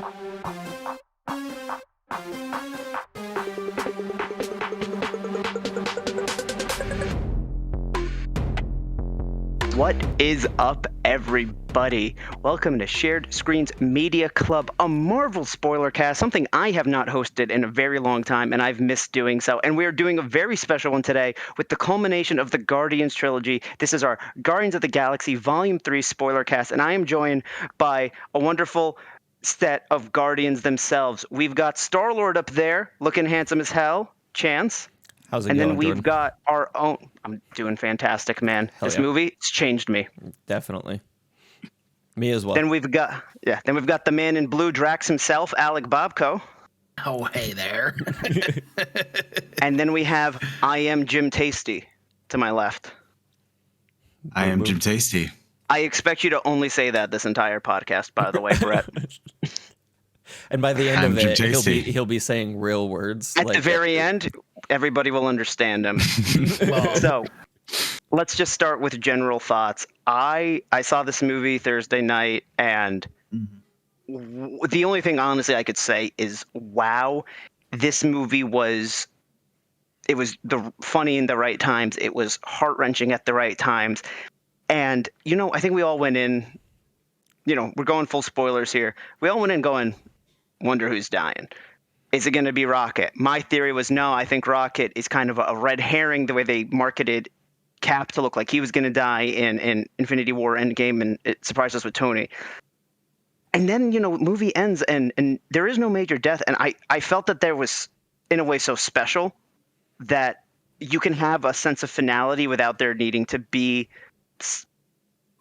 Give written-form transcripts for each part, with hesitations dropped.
What is up, everybody? Welcome to Shared Screens Media Club, a Marvel Spoilercast, something I have not hosted in a very long time, and I've missed doing so. And we are doing a very special one today with the culmination of the Guardians trilogy. This is our Guardians of the Galaxy Volume 3 Spoilercast, and I am joined by a wonderful set of Guardians themselves. We've got Star-Lord up there, looking handsome as hell. Chance. How's it and going, then we've Jordan? got our own. I'm doing fantastic, man. Hell this yeah. movie, it's changed me. Definitely. Me as well. Then we've got the man in blue, Drax himself, Alec Bobko. Oh, hey there. And then we have I am Jim Tasty to my left. I am Jim Tasty. I expect you to only say that this entire podcast, by the way, Brett. And by the end I'm of Jim it, Tasty. he'll be saying real words. At the very end, everybody will understand him. Well, So let's just start with general thoughts. I saw this movie Thursday night, and the only thing honestly I could say is, wow, this movie was funny in the right times. It was heart-wrenching at the right times. And, I think we all went in, we're going full spoilers here. We all went in going, wonder who's dying. Is it going to be Rocket? My theory was no. I think Rocket is kind of a red herring, the way they marketed Cap to look like he was going to die in Infinity War Endgame, and it surprised us with Tony. And then, movie ends, and there is no major death. And I felt that there was, in a way, so special that you can have a sense of finality without there needing to be...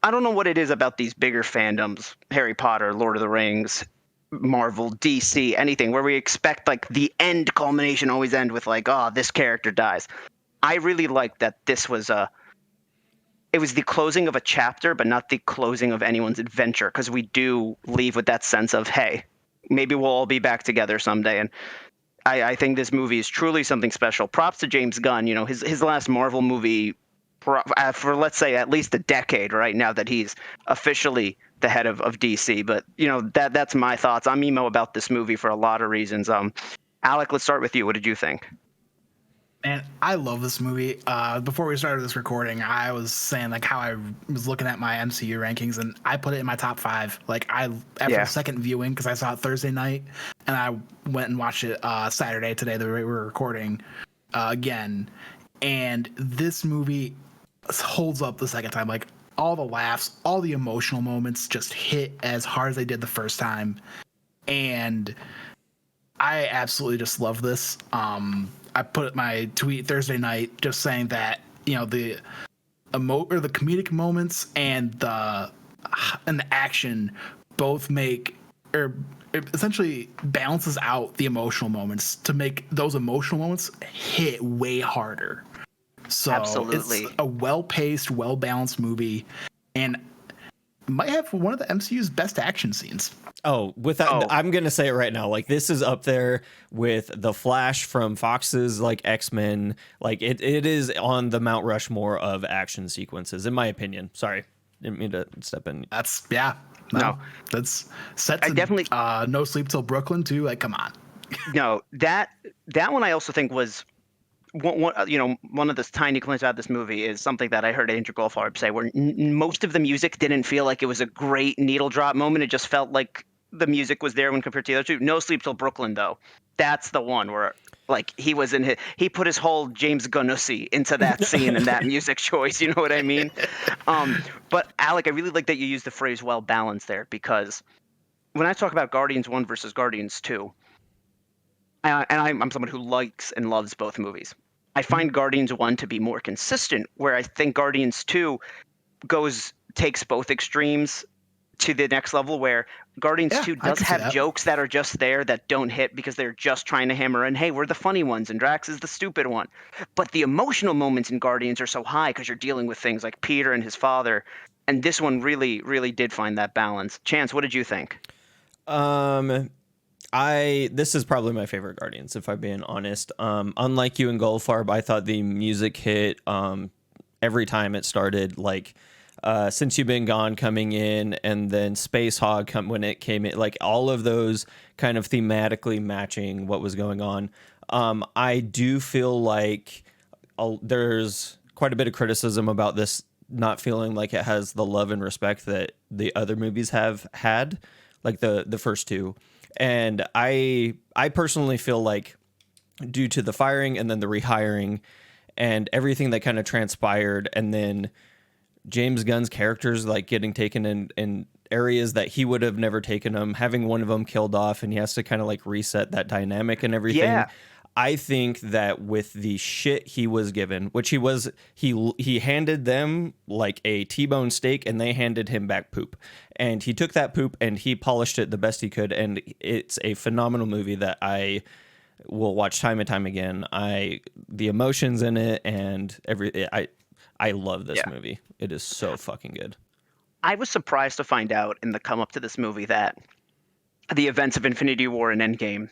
I don't know what it is about these bigger fandoms, Harry Potter, Lord of the Rings, Marvel, DC, anything, where we expect like the end culmination always end with like, oh, this character dies. I really liked that this was it was the closing of a chapter, but not the closing of anyone's adventure, because we do leave with that sense of, hey, maybe we'll all be back together someday. And I think this movie is truly something special. Props to James Gunn. His last Marvel movie for let's say at least a decade right now that he's officially the head of DC. But that's my thoughts. I'm emo about this movie for a lot of reasons. Alec, let's start with you. What did you think? man, I love this movie. Before we started this recording, I was saying like how I was looking at my MCU rankings, and I put it in my top 5. Like after the second viewing, because I saw it Thursday night, and I went and watched it Saturday today, the way we were recording again. And this movie holds up the second time. Like all the laughs, all the emotional moments just hit as hard as they did the first time. And I absolutely just love this. I put my tweet Thursday night just saying that, the comedic moments and the action both make, or it essentially balances out the emotional moments to make those emotional moments hit way harder. So Absolutely. It's a well-paced, well-balanced movie, and might have one of the MCU's best action scenes. I'm gonna say it right now. Like, this is up there with the Flash from Fox's like X-Men. Like it is on the Mount Rushmore of action sequences, in my opinion. Sorry, didn't mean to step in. That's that's sets. I definitely No Sleep Till Brooklyn too. Like, come on. No, that one I also think was one of the tiny complaints about this movie is something that I heard Andrew Goldfarb say, where most of the music didn't feel like it was a great needle drop moment. It just felt like the music was there when compared to the other two. No Sleep Till Brooklyn, though, that's the one where like he put his whole James Gunnussy into that scene and that music choice. You know what I mean? But Alec, I really like that you used the phrase "well balanced" there, because when I talk about Guardians 1 versus Guardians 2. And I'm someone who likes and loves both movies. I find Guardians 1 to be more consistent, where I think Guardians 2 takes both extremes to the next level, where Guardians 2 does have jokes that are just there that don't hit because they're just trying to hammer in, hey, we're the funny ones and Drax is the stupid one. But the emotional moments in Guardians are so high because you're dealing with things like Peter and his father. And this one really, really did find that balance. Chance, what did you think? This is probably my favorite Guardians, if I'm being honest. Unlike you and Goldfarb, I thought the music hit every time it started. Like, Since You've Been Gone coming in, and then Space Hog when it came in, like all of those kind of thematically matching what was going on. I do feel like there's quite a bit of criticism about this not feeling like it has the love and respect that the other movies have had, like the first two. And I personally feel like, due to the firing and then the rehiring and everything that kind of transpired, and then James Gunn's characters like getting taken in areas that he would have never taken them, having one of them killed off, and he has to kind of like reset that dynamic and everything. Yeah. I think that with the shit he was given, which he handed them like a T-bone steak, and they handed him back poop. And he took that poop and he polished it the best he could. And it's a phenomenal movie that I will watch time and time again. The emotions in it and I love this movie. It is so fucking good. I was surprised to find out in the come up to this movie that the events of Infinity War and Endgame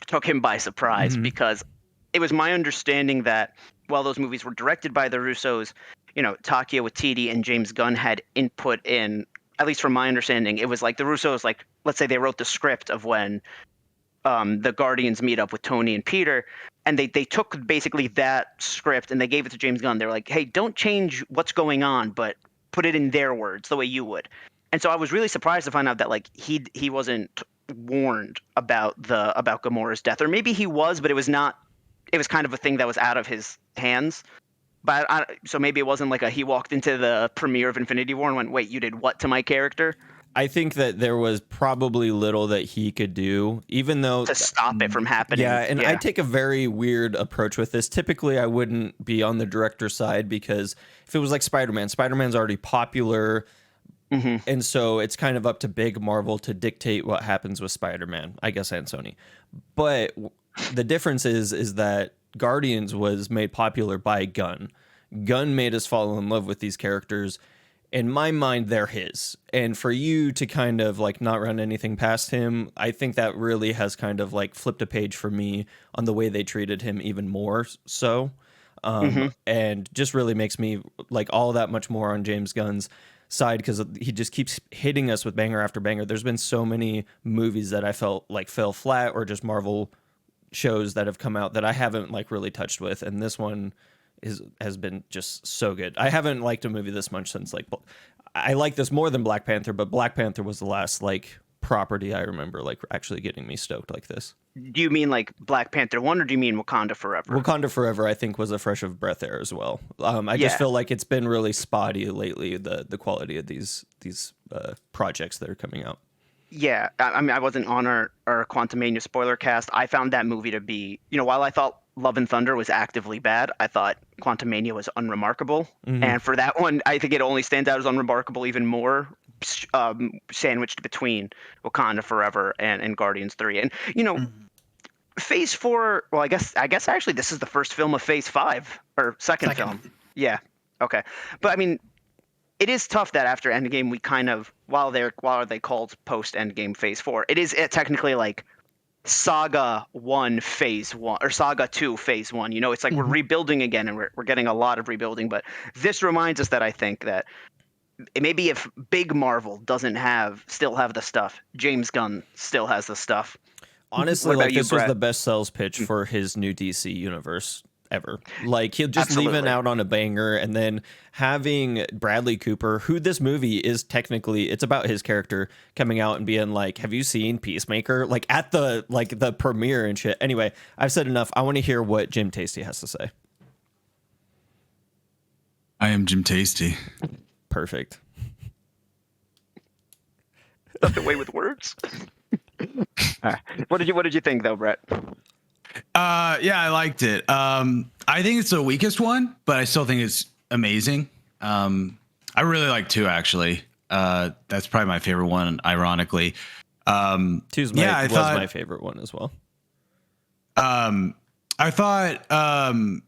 took him by surprise, because it was my understanding that while those movies were directed by the Russos, Taika Waititi and James Gunn had input in, at least from my understanding, it was like the Russos, like, let's say they wrote the script of when the Guardians meet up with Tony and Peter, and they took basically that script and they gave it to James Gunn. They were like, hey, don't change what's going on, but put it in their words the way you would. And so I was really surprised to find out that like he wasn't warned about Gamora's death, or maybe he was, but it was kind of a thing that was out of his hands. But so maybe it wasn't like he walked into the premiere of Infinity War and went, wait, you did what to my character? I think that there was probably little that he could do, even though to stop it from happening. Yeah, and I take a very weird approach with this. Typically, I wouldn't be on the director's side, because if it was like Spider-Man's already popular. And so it's kind of up to big Marvel to dictate what happens with Spider-Man, I guess, and Sony. But the difference is that Guardians was made popular by Gunn. Gunn made us fall in love with these characters. In my mind, they're his. And for you to kind of like not run anything past him, I think that really has kind of like flipped a page for me on the way they treated him even more so. And just really makes me like all that much more on James Gunn's side, because he just keeps hitting us with banger after banger. There's been so many movies that I felt like fell flat, or just Marvel shows that have come out that I haven't like really touched with, and this one has been just so good. I haven't liked a movie this much since like I like this more than Black Panther, but Black Panther was the last like property I remember like actually getting me stoked like this. Do you mean like Black Panther 1, or do you mean Wakanda Forever? Wakanda Forever, I think, was a fresh of breath air as well. I just feel like it's been really spotty lately, the quality of these projects that are coming out. Yeah, I mean, I wasn't on our Quantumania spoiler cast. I found that movie to be, while I thought Love and Thunder was actively bad, I thought Quantumania was unremarkable. And for that one, I think it only stands out as unremarkable even more, sandwiched between Wakanda Forever and Guardians 3. And, Phase 4, well, I guess actually this is the first film of Phase 5, or second film. Yeah, okay. But I mean, it is tough that after Endgame we kind of, while they called post Endgame Phase 4, it is technically like Saga 1 Phase 1 or Saga 2 Phase 1. It's like we're rebuilding again, and we're getting a lot of rebuilding. But this reminds us that I think that maybe if big Marvel doesn't still have the stuff, James Gunn still has the stuff. Honestly, like this was the best sales pitch for his new DC universe ever. Like he'll just leaving out on a banger, and then having Bradley Cooper, who this movie is technically, it's about his character, coming out and being like, have you seen Peacemaker? Like at the premiere and shit. Anyway, I've said enough. I want to hear what Jim Tasty has to say. I am Jim Tasty. Perfect. That's the way with words. What did you think though, Brett? Yeah, I liked it. I think it's the weakest one, but I still think it's amazing. I really like 2 actually. That's probably my favorite one, ironically. 2's was my favorite one as well. I thought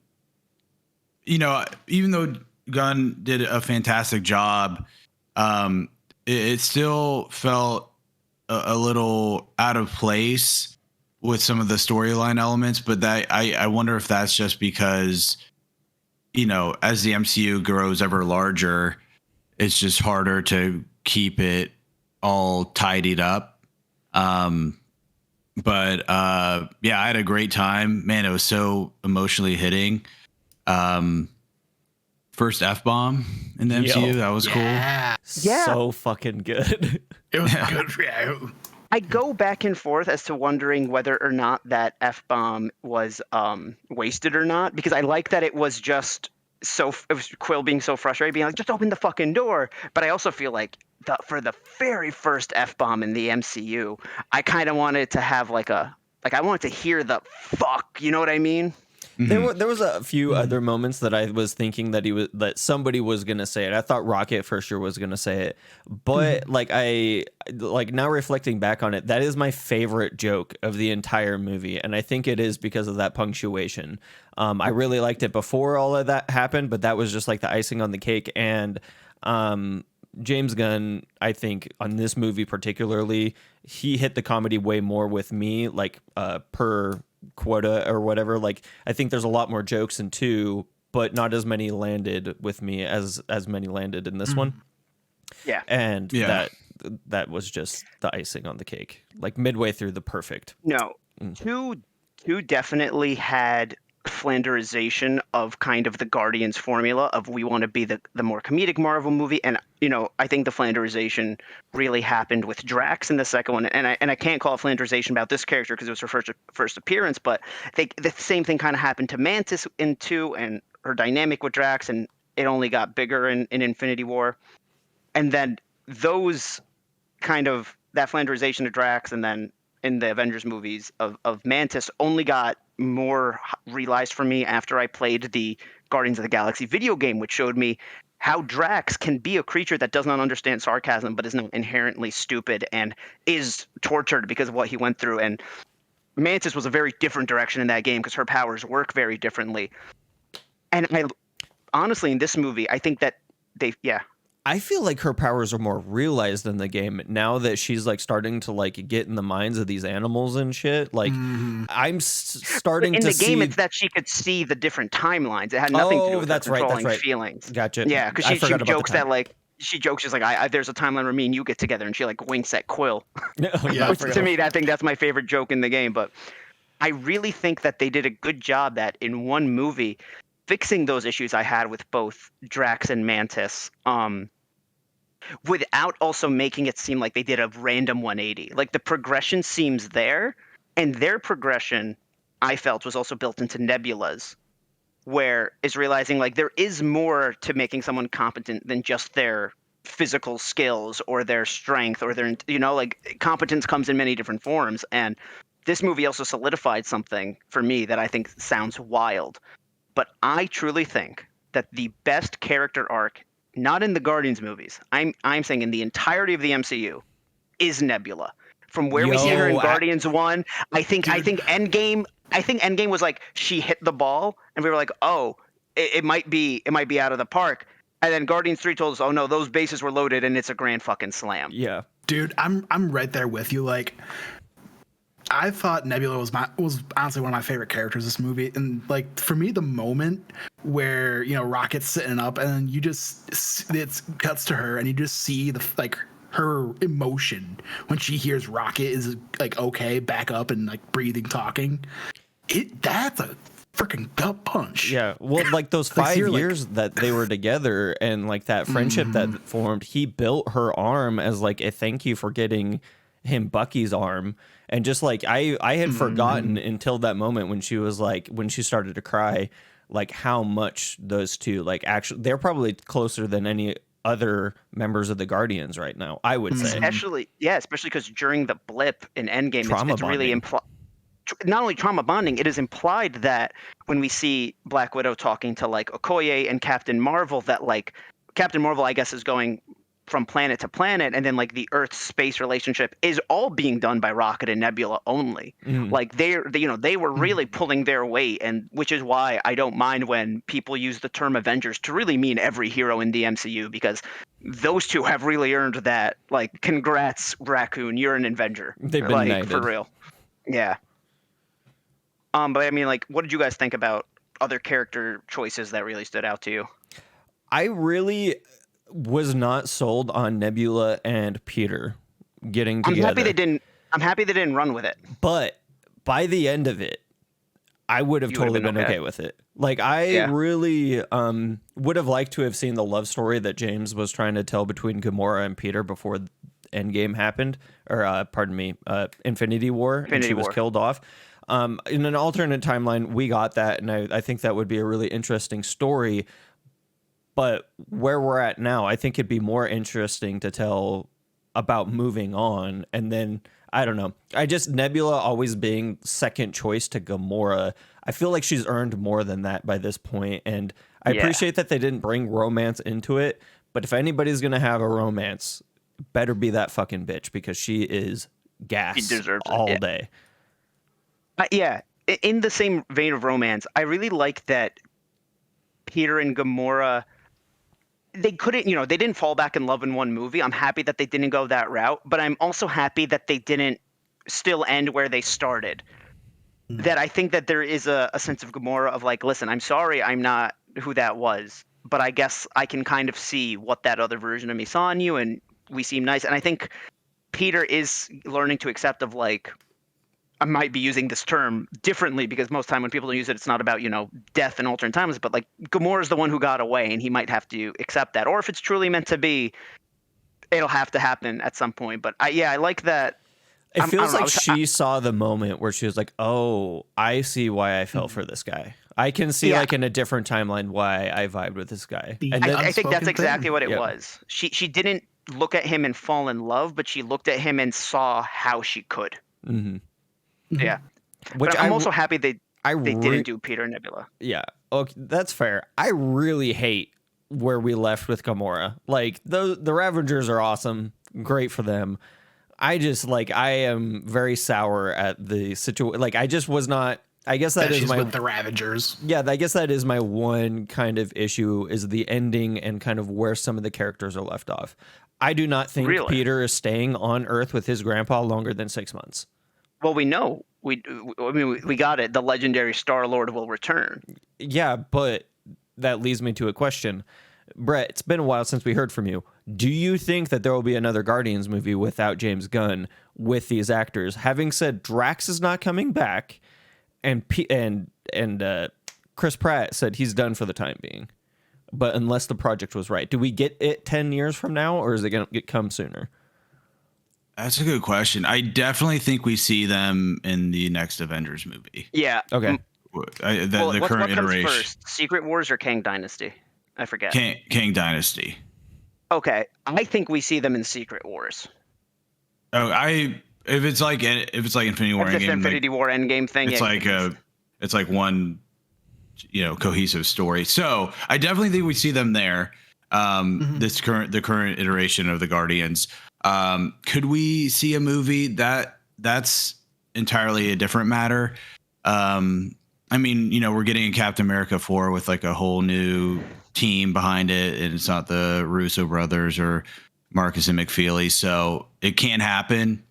even though Gunn did a fantastic job, it still felt a little out of place with some of the storyline elements, but that I wonder if that's just because, as the MCU grows ever larger, it's just harder to keep it all tidied up. But yeah, I had a great time. Man, it was so emotionally hitting. First F-bomb in the MCU, that was cool. Yeah. So fucking good. It was good. Yeah. I go back and forth as to wondering whether or not that F-bomb was wasted or not, because I like that it was just it was Quill being so frustrated, being like, just open the fucking door. But I also feel like for the very first F-bomb in the MCU, I kind of wanted to have I wanted to hear the fuck, you know what I mean? Mm-hmm. There was a few other moments that I was thinking that somebody was gonna say it. I thought Rocket for sure was gonna say it, but now reflecting back on it, that is my favorite joke of the entire movie, and I think it is because of that punctuation. I really liked it before all of that happened, but that was just like the icing on the cake. And James Gunn, I think on this movie particularly, he hit the comedy way more with me, per quota or whatever. Like, I think there's a lot more jokes in 2, but not as many landed with me as many landed in this one. Yeah. And that was just the icing on the cake, like midway through the perfect. No, 2 definitely had Flanderization of kind of the Guardians formula of we want to be the more comedic Marvel movie, and I think the Flanderization really happened with Drax in the second one, and I can't call it Flanderization about this character because it was her first appearance, but I think the same thing kind of happened to Mantis in 2 and her dynamic with Drax, and it only got bigger in Infinity War, and then those kind of that Flanderization of Drax, and then in the Avengers movies of Mantis only got more realized for me after I played the Guardians of the Galaxy video game, which showed me how Drax can be a creature that does not understand sarcasm, but is not inherently stupid and is tortured because of what he went through. And Mantis was a very different direction in that game because her powers work very differently. And I honestly, in this movie, I think that I feel like her powers are more realized in the game now that she's starting to get in the minds of these animals and shit. I'm starting to see. In the game, it's that she could see the different timelines. It had nothing to do with controlling feelings. Gotcha. Yeah, because she jokes that she jokes, she's like, there's a timeline where me and you get together, and she winks at Quill. Oh, yeah, Which to me, I think that's my favorite joke in the game. But I really think that they did a good job that in one movie fixing those issues I had with both Drax and Mantis. Without also making it seem like they did a random 180. Like, the progression seems there, and their progression, I felt, was also built into Nebula's, where is realizing there is more to making someone competent than just their physical skills or their strength or their, competence comes in many different forms. And this movie also solidified something for me that I think sounds wild. But I truly think that the best character arc, not in the Guardians movies, I'm saying in the entirety of the MCU, is Nebula. From where we see her in Guardians 1, I think Endgame was she hit the ball and we were like, oh, it might be out of the park. And then Guardians 3 told us, oh no, those bases were loaded and it's a grand fucking slam. Yeah. Dude, I'm right there with you. I thought Nebula was honestly one of my favorite characters in this movie, and for me, the moment where Rocket's sitting up and you just it cuts to her and you just see the her emotion when she hears Rocket is okay, back up and breathing, talking. That's a freaking gut punch. Yeah, well, those 5 years that they were together and that friendship that formed, he built her arm as a thank you for getting him Bucky's arm. And just I had forgotten until that moment when she was when she started to cry, how much those two actually, they're probably closer than any other members of the Guardians right now, I would say. Especially because during the blip in Endgame, it's really not only trauma bonding, it is implied that when we see Black Widow talking to Okoye and Captain Marvel, that Captain Marvel, I guess, is going from planet to planet, and then the Earth-space relationship is all being done by Rocket and Nebula only. They were really pulling their weight, and which is why I don't mind when people use the term Avengers to really mean every hero in the MCU, because those two have really earned that. Congrats, Raccoon, you're an Avenger. They've been knighted. For real. Yeah. But I mean, what did you guys think about other character choices that really stood out to you? I really was not sold on Nebula and Peter getting together. I'm happy they didn't run with it. But by the end of it, I would have totally been okay with it. Like, I really would have liked to have seen the love story that James was trying to tell between Gamora and Peter before Endgame happened, or pardon me, Infinity War, and she was killed off. In an alternate timeline, we got that, and I think that would be a really interesting story. But where we're at now, I think it'd be more interesting to tell about moving on, and then I don't know. Nebula always being second choice to Gamora, I feel like she's earned more than that by this point, and I appreciate that they didn't bring romance into it, but if anybody's going to have a romance, better be that fucking bitch, because she is gas all day. In the same vein of romance, I really like that Peter and Gamora, they couldn't, they didn't fall back in love in one movie. I'm happy that they didn't go that route, but I'm also happy that they didn't still end where they started. That I think that there is a sense of Gamora of like, listen, I'm sorry I'm not who that was, but I guess I can kind of see what that other version of me saw in you, and we seem nice. And I think Peter is learning to accept of like, I might be using this term differently because most time when people use it, it's not about, death and alternate times, but like Gamora's the one who got away and he might have to accept that. Or if it's truly meant to be, it'll have to happen at some point. But I like that. It feels like she saw the moment where she was like, oh, I see why I fell for this guy. I can see like in a different timeline why I vibed with this guy. And I think that's exactly what it was. She didn't look at him and fall in love, but she looked at him and saw how she could. Mm-hmm. Yeah. Which I'm also happy they didn't do Peter and Nebula. Yeah. Okay, that's fair. I really hate where we left with Gamora. Like, the Ravagers are awesome. Great for them. I am very sour at the situation. Like, I just was not. I guess that is with the Ravagers. Yeah, I guess that is my one kind of issue, is the ending and kind of where some of the characters are left off. I do not think Peter is staying on Earth with his grandpa longer than 6 months. Well, we know. We got it. The legendary Star-Lord will return. Yeah, but that leads me to a question. Brett, it's been a while since we heard from you. Do you think that there will be another Guardians movie without James Gunn with these actors? Having said Drax is not coming back, and Chris Pratt said he's done for the time being, but unless the project was right, do we get it 10 years from now, or is it going to come sooner? That's a good question. I definitely think we see them in the next Avengers movie. Yeah. Okay. The current iteration. First, Secret Wars or Kang Dynasty? I forget. Kang Dynasty. Okay, I think we see them in Secret Wars. Oh, if it's like Infinity War Endgame, Infinity War Endgame thing. It's like one, cohesive story. So I definitely think we see them there. The current iteration of the Guardians. Could we see a movie that's entirely a different matter? I mean, we're getting a Captain America 4 with like a whole new team behind it, and it's not the Russo brothers or Marcus and McFeely, so it can't happen.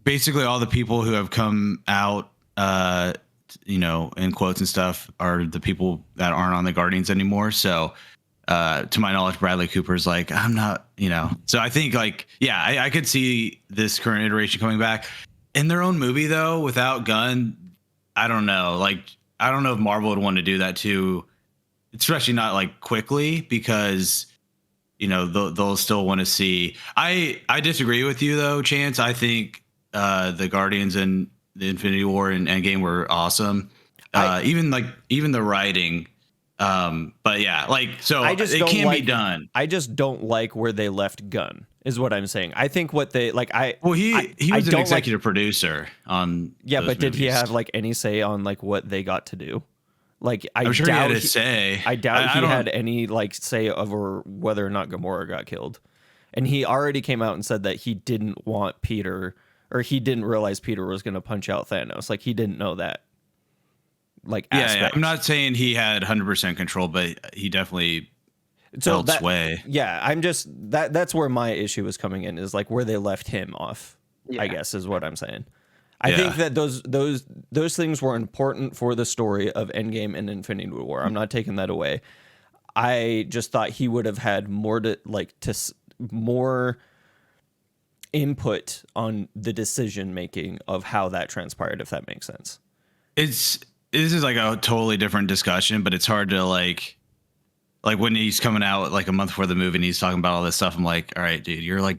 Basically all the people who have come out, in quotes and stuff, are the people that aren't on the Guardians anymore. So to my knowledge, Bradley Cooper's like, I'm not, so I think I could see this current iteration coming back in their own movie though, without Gunn. I don't know. I don't know if Marvel would want to do that too, especially not like quickly, because they'll still want to see. I disagree with you though, Chance. I think the Guardians and the Infinity War and Endgame were awesome. Even the writing. But yeah, it can be done. I just don't like where they left Gunn, is what I'm saying. I think what they like. He was an executive producer on. Yeah, but movies. Did he have like any say on like what they got to do? Like, I'm sure he had a say. I doubt he had any like say over whether or not Gamora got killed. And he already came out and said that he didn't want Peter, or he didn't realize Peter was going to punch out Thanos. Like, he didn't know that. Like, yeah, I'm not saying he had 100% control, but he definitely felt sway. Yeah, I'm just that's where my issue is coming in, is like where they left him off. Yeah. I guess is what I'm saying. I think that those things were important for the story of Endgame and Infinity War. I'm not taking that away. I just thought he would have had more more input on the decision making of how that transpired, if that makes sense. This is like a totally different discussion, but it's hard to like when he's coming out like a month before the movie and he's talking about all this stuff. I'm like, all right, dude, you're like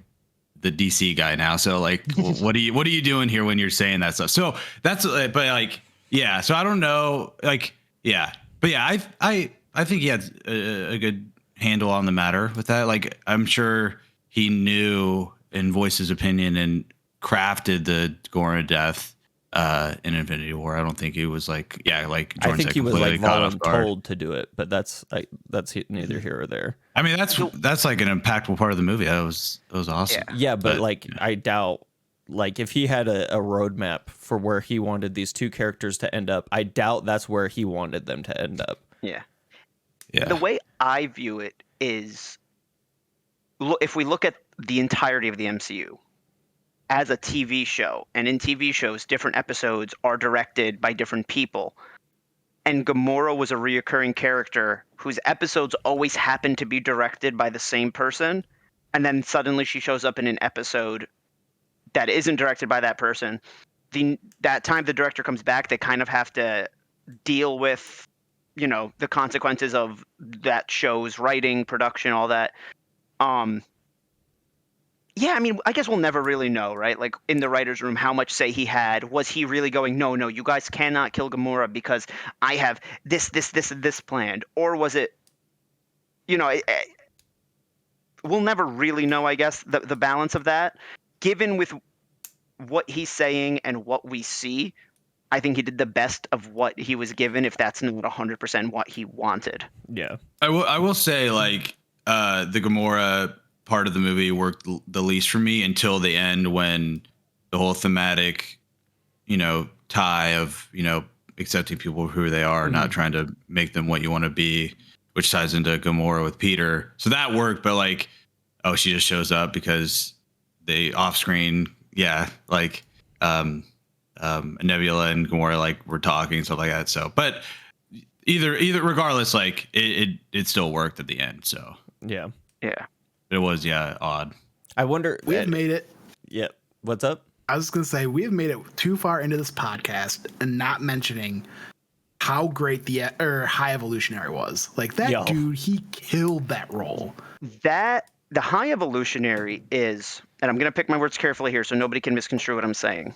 the DC guy now. So like, what are you doing here when you're saying that stuff? So that's, but like, yeah. So I don't know, like, yeah, but yeah, I think he had a good handle on the matter with that. Like, I'm sure he knew and voiced his opinion and crafted the Gamora death in Infinity War. I don't think he was like, like Jordan I think said, he was like voluntold told to do it, but that's neither here or there. I mean, that's like an impactful part of the movie. That was awesome. Yeah, but like I doubt, like if he had a roadmap for where he wanted these two characters to end up, I doubt that's where he wanted them to end up. Yeah. Yeah. The way I view it is, if we look at the entirety of the MCU as a TV show, and in TV shows, different episodes are directed by different people, and Gamora was a reoccurring character whose episodes always happen to be directed by the same person, and then suddenly she shows up in an episode that isn't directed by that person. That time the director comes back, they kind of have to deal with, the consequences of that show's writing, production, all that. Yeah, I mean, I guess we'll never really know, right? Like, in the writer's room, how much say he had. Was he really going, no, you guys cannot kill Gamora because I have this, and this planned? Or was it, we'll never really know, I guess, the balance of that. Given with what he's saying and what we see, I think he did the best of what he was given, if that's not 100% what he wanted. Yeah. I will say, like, the Gamora part of the movie worked the least for me until the end, when the whole thematic, tie of, accepting people for who they are, not trying to make them what you want to be, which ties into Gamora with Peter. So that worked, but like, oh, she just shows up because they off screen. Yeah. Like, Nebula and Gamora like were talking and stuff like that. So, but either regardless, like it still worked at the end. So yeah, it was odd. I wonder, we've made it. Yeah, what's up? I was gonna say, we've made it too far into this podcast and not mentioning how great the High Evolutionary was. Like that dude, he killed that role. The High Evolutionary is, and I'm gonna pick my words carefully here so nobody can misconstrue what I'm saying,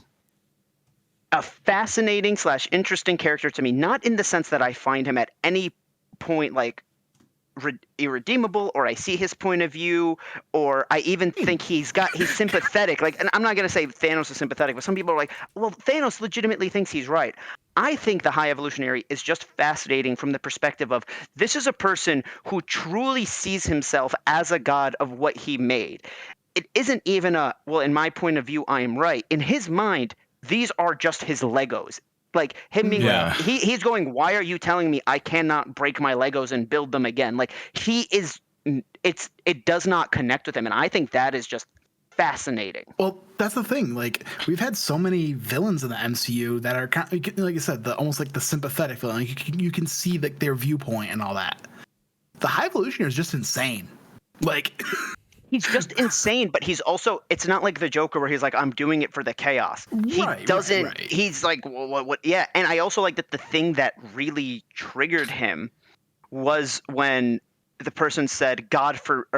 a fascinating / interesting character to me, not in the sense that I find him at any point like irredeemable, or I see his point of view, or I even think he's sympathetic. Like, and I'm not going to say Thanos is sympathetic, but some people are like, well, Thanos legitimately thinks he's right. I think the High Evolutionary is just fascinating from the perspective of, this is a person who truly sees himself as a god of what he made. It isn't even well, in my point of view, I am right. In his mind, these are just his Legos. Like him being he's going, why are you telling me I cannot break my Legos and build them again? Like it does not connect with him. And I think that is just fascinating. Well, that's the thing. Like, we've had so many villains in the MCU that are kind of, like you said, almost like the sympathetic villain. Like, you can see like their viewpoint and all that. The High Evolutionary is just insane. Like, he's just insane, but he's also, it's not like the Joker where he's like, I'm doing it for the chaos. He doesn't, right. He's like, what? Yeah. And I also like that the thing that really triggered him was when the person said, God, for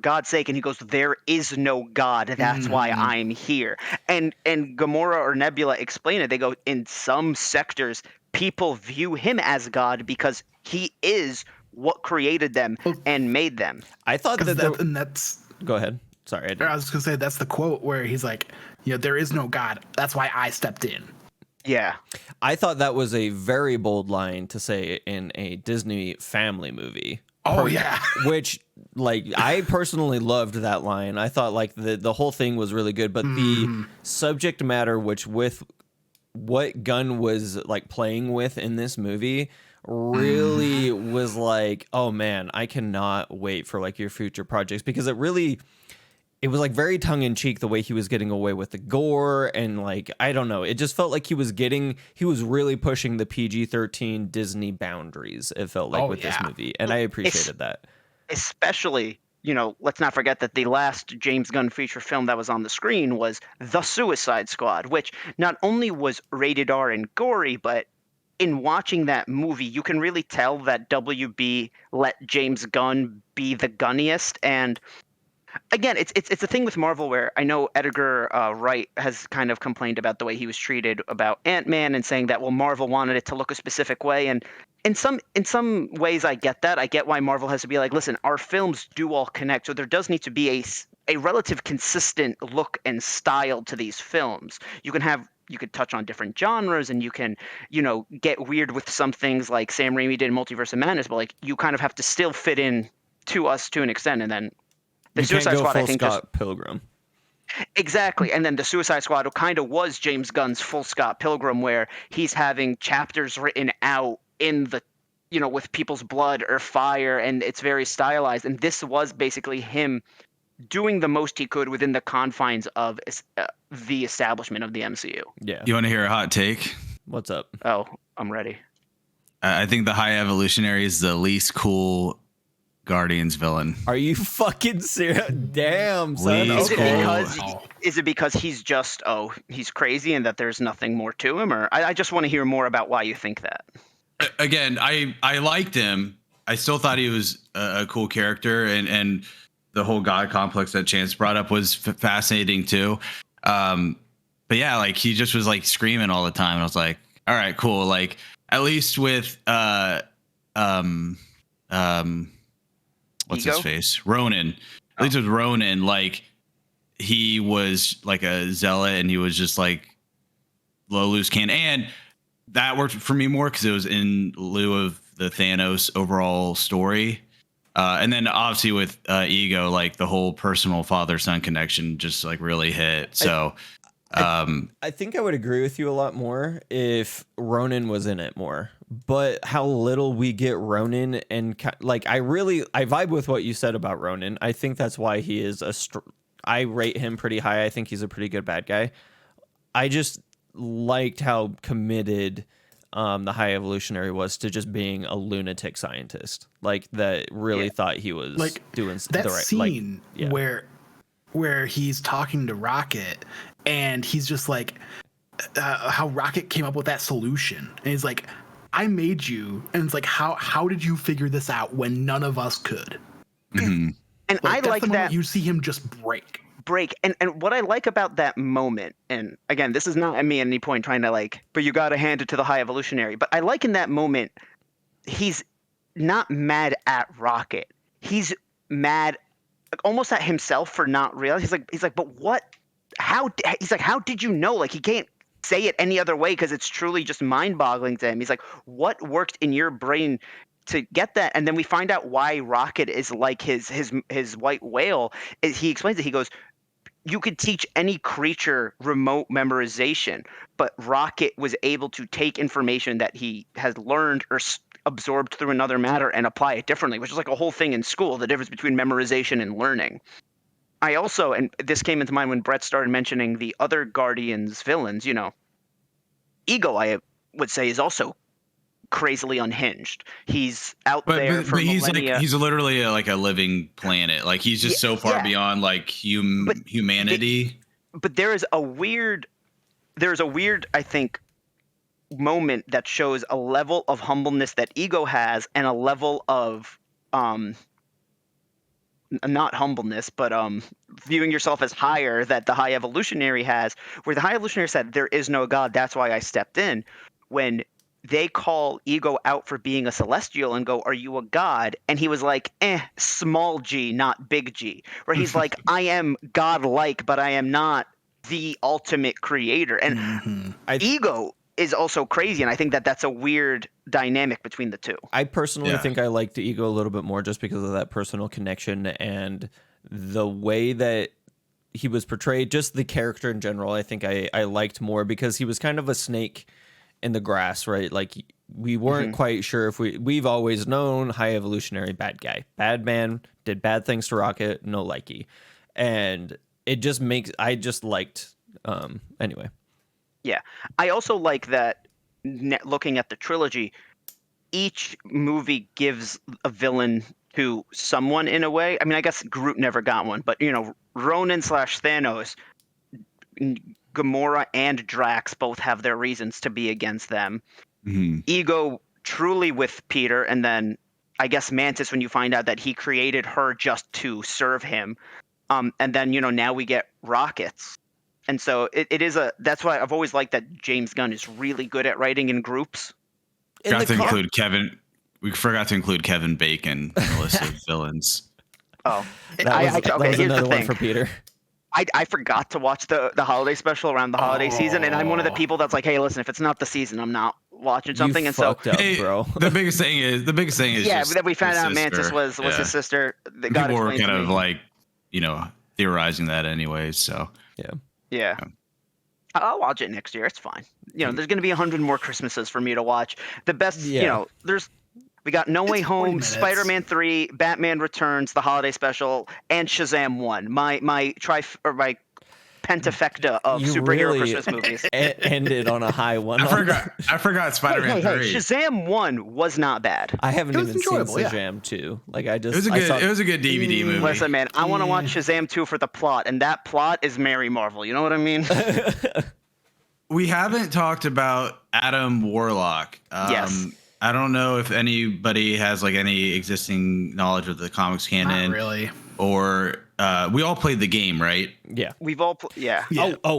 God's sake, and he goes, there is no God. That's why I'm here. And Gamora or Nebula explain it. They go, in some sectors, people view him as God because he is what created them and made them. I thought that's. Go ahead. Sorry. I was going to say, that's the quote where he's like, there is no God. That's why I stepped in. Yeah. I thought that was a very bold line to say in a Disney family movie. Oh, yeah. Which, like, I personally loved that line. I thought, like, the whole thing was really good. But the subject matter, which with what Gunn was, like, playing with in this movie really was like, oh man, I cannot wait for like your future projects, because it it was like very tongue in cheek the way he was getting away with the gore, and like I don't know, it just felt like he was really pushing the PG-13 Disney boundaries. It felt like this movie, and I appreciated that. Especially, let's not forget that the last James Gunn feature film that was on the screen was The Suicide Squad, which not only was rated R and gory, but in watching that movie, you can really tell that WB let James Gunn be the gunniest. And again, it's a thing with Marvel where I know Edgar Wright has kind of complained about the way he was treated about Ant-Man and saying that, well, Marvel wanted it to look a specific way. And in some ways, I get that. I get why Marvel has to be like, listen, our films do all connect. So there does need to be a relative consistent look and style to these films. You could touch on different genres, and you can, get weird with some things like Sam Raimi did in Multiverse of Madness, but like you kind of have to still fit in to us to an extent. And then the Suicide Squad, I think, Scott Pilgrim. Exactly. And then the Suicide Squad kind of was James Gunn's full Scott Pilgrim, where he's having chapters written out in the, with people's blood or fire, and it's very stylized. And this was basically him doing the most he could within the confines of the establishment of the MCU. Yeah. You want to hear a hot take? What's up? Oh, I'm ready. I think the High Evolutionary is the least cool Guardians villain. Are you fucking serious? Damn, son. Least Is it because he's just, he's crazy and that there's nothing more to him? Or I just want to hear more about why you think that. Again, I liked him. I still thought he was a cool character, and the whole God complex that Chance brought up was fascinating too. But yeah, like he just was like screaming all the time. And I was like, all right, cool. Like at least with what's Ego? his face? Ronan. At least with Ronan, like he was like a zealot, and he was just like low loose cannon, and that worked for me more because it was in lieu of the Thanos overall story. And then obviously with Ego, like the whole personal father-son connection just like really hit. So I think I would agree with you a lot more if Ronan was in it more. But how little we get Ronan, and like I vibe with what you said about Ronan. I think that's why he is I rate him pretty high. I think he's a pretty good bad guy. I just liked how committed the High Evolutionary was to just being a lunatic scientist, like that really thought he was like doing that the right scene where he's talking to Rocket, and he's just like how Rocket came up with that solution, and he's like, I made you, and it's like, how did you figure this out when none of us could? Mm-hmm. And like, I like that you see him just break. And what I like about that moment, and again, this is not at me at any point trying to but you got to hand it to the High Evolutionary, but I like in that moment, he's not mad at Rocket. He's mad almost at himself for not realizing. He's like, but what, how did you know? Like, he can't say it any other way because it's truly just mind boggling to him. He's like, what worked in your brain to get that? And then we find out why Rocket is like his white whale. He explains it. He goes, you could teach any creature remote memorization, but Rocket was able to take information that he has learned or absorbed through another matter and apply it differently, which is like a whole thing in school, the difference between memorization and learning. I also, and this came into mind when Brett started mentioning the other Guardians villains, Ego, I would say, is also crazily unhinged. He's out there for millennia. He's literally like a living planet. Like he's just so far beyond like humanity. But there is a weird, I think, moment that shows a level of humbleness that Ego has, and a level of not humbleness, but viewing yourself as higher that the High Evolutionary has, where the High Evolutionary said, there is no God, that's why I stepped in. When they call Ego out for being a celestial and go, are you a god? And he was like, small g, not big G. Where he's like, I am godlike, but I am not the ultimate creator. And Ego is also crazy, and I think that that's a weird dynamic between the two. I personally think I liked Ego a little bit more just because of that personal connection and the way that he was portrayed, just the character in general. I think I liked more because he was kind of a snake in the grass, right? Like we weren't quite sure if we've always known High Evolutionary bad guy, bad man, did bad things to Rocket, no likey. and it just makes I just liked anyway. Yeah, I also like that. Looking at the trilogy, each movie gives a villain to someone in a way. I mean, I guess Groot never got one, but Ronan / Thanos, Gamora and Drax both have their reasons to be against them. Ego truly with Peter, and then I guess Mantis when you find out that he created her just to serve him. And then now we get Rockets. And so it is that's why I've always liked that James Gunn is really good at writing in groups. We forgot to include Kevin Bacon in the list of villains. Oh, that was another one for Peter. I forgot to watch the holiday special around the holiday season, and I'm one of the people that's like, hey, listen, if it's not the season, I'm not watching something. You and fucked up, bro. The biggest thing is that we found out Mantis was his sister. People were kind of like, theorizing that anyways. So yeah. I'll watch it next year. It's fine. There's going to be 100 more Christmases for me to watch. The best, we got No Way Home, Spider-Man 3, Batman Returns, the holiday special, and Shazam 1. My pentafecta of superhero Christmas movies. Ended on a high one. I forgot Spider-Man 3. Shazam 1 was not bad. I haven't even seen Shazam 2. Like it was a good DVD movie. Listen, man, I want to watch Shazam 2 for the plot, and that plot is Mary Marvel. You know what I mean? We haven't talked about Adam Warlock. Yes. I don't know if anybody has like any existing knowledge of the comics canon. Not really. Or we all played the game, right? Yeah. We've all yeah.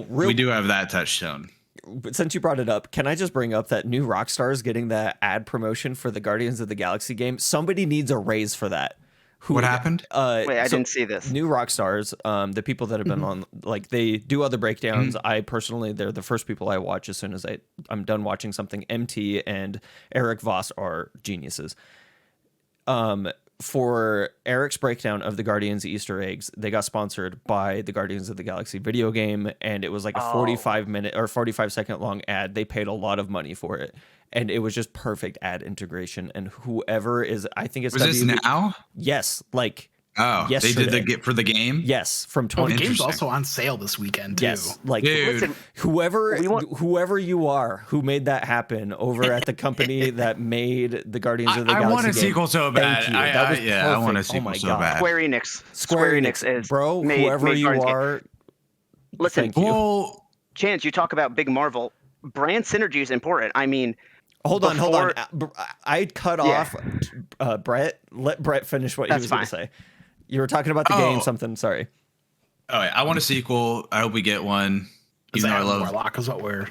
We do have that touchstone. But since you brought it up, can I just bring up that new Rockstar is getting that ad promotion for the Guardians of the Galaxy game? Somebody needs a raise for that. What happened? Wait, I didn't see this. New Rockstars, the people that have been on, like they do other breakdowns. I personally, they're the first people I watch as soon as I'm done watching something. MT and Eric Voss are geniuses. For Eric's breakdown of the Guardians Easter eggs, they got sponsored by the Guardians of the Galaxy video game, and it was like a 45-minute or 45-second long ad. They paid a lot of money for it, and it was just perfect ad integration. And whoever is, I think it's was this now? Yes, like yesterday. They did for the game. Yes, from 20. The game's also on sale this weekend too. Yes, like dude. Listen, whoever you are who made that happen over at the company that made the Guardians of the Galaxy. I want a sequel so bad. I want a sequel so bad. Square Enix is bro. Whoever you are, listen. Chance, you talk about big Marvel. Brand synergy is important. I mean, hold on. I cut off Brett. Let Brett finish what he was going to say. You were talking about the game, something. Sorry. Oh, I want a sequel. I hope we get one. Even though I love Warlock is what we're.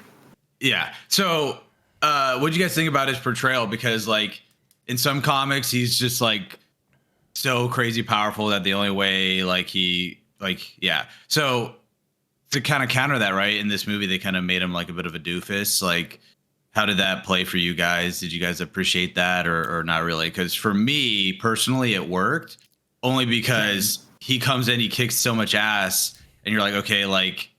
Yeah. So, what do you guys think about his portrayal? Because, like, in some comics, he's just like so crazy powerful that the only way, So, to kind of counter that, right? In this movie, they kind of made him like a bit of a doofus. Like, how did that play for you guys? Did you guys appreciate that, or not really? Because for me personally, it worked. Only because he comes in, he kicks so much ass, and you're like, okay, like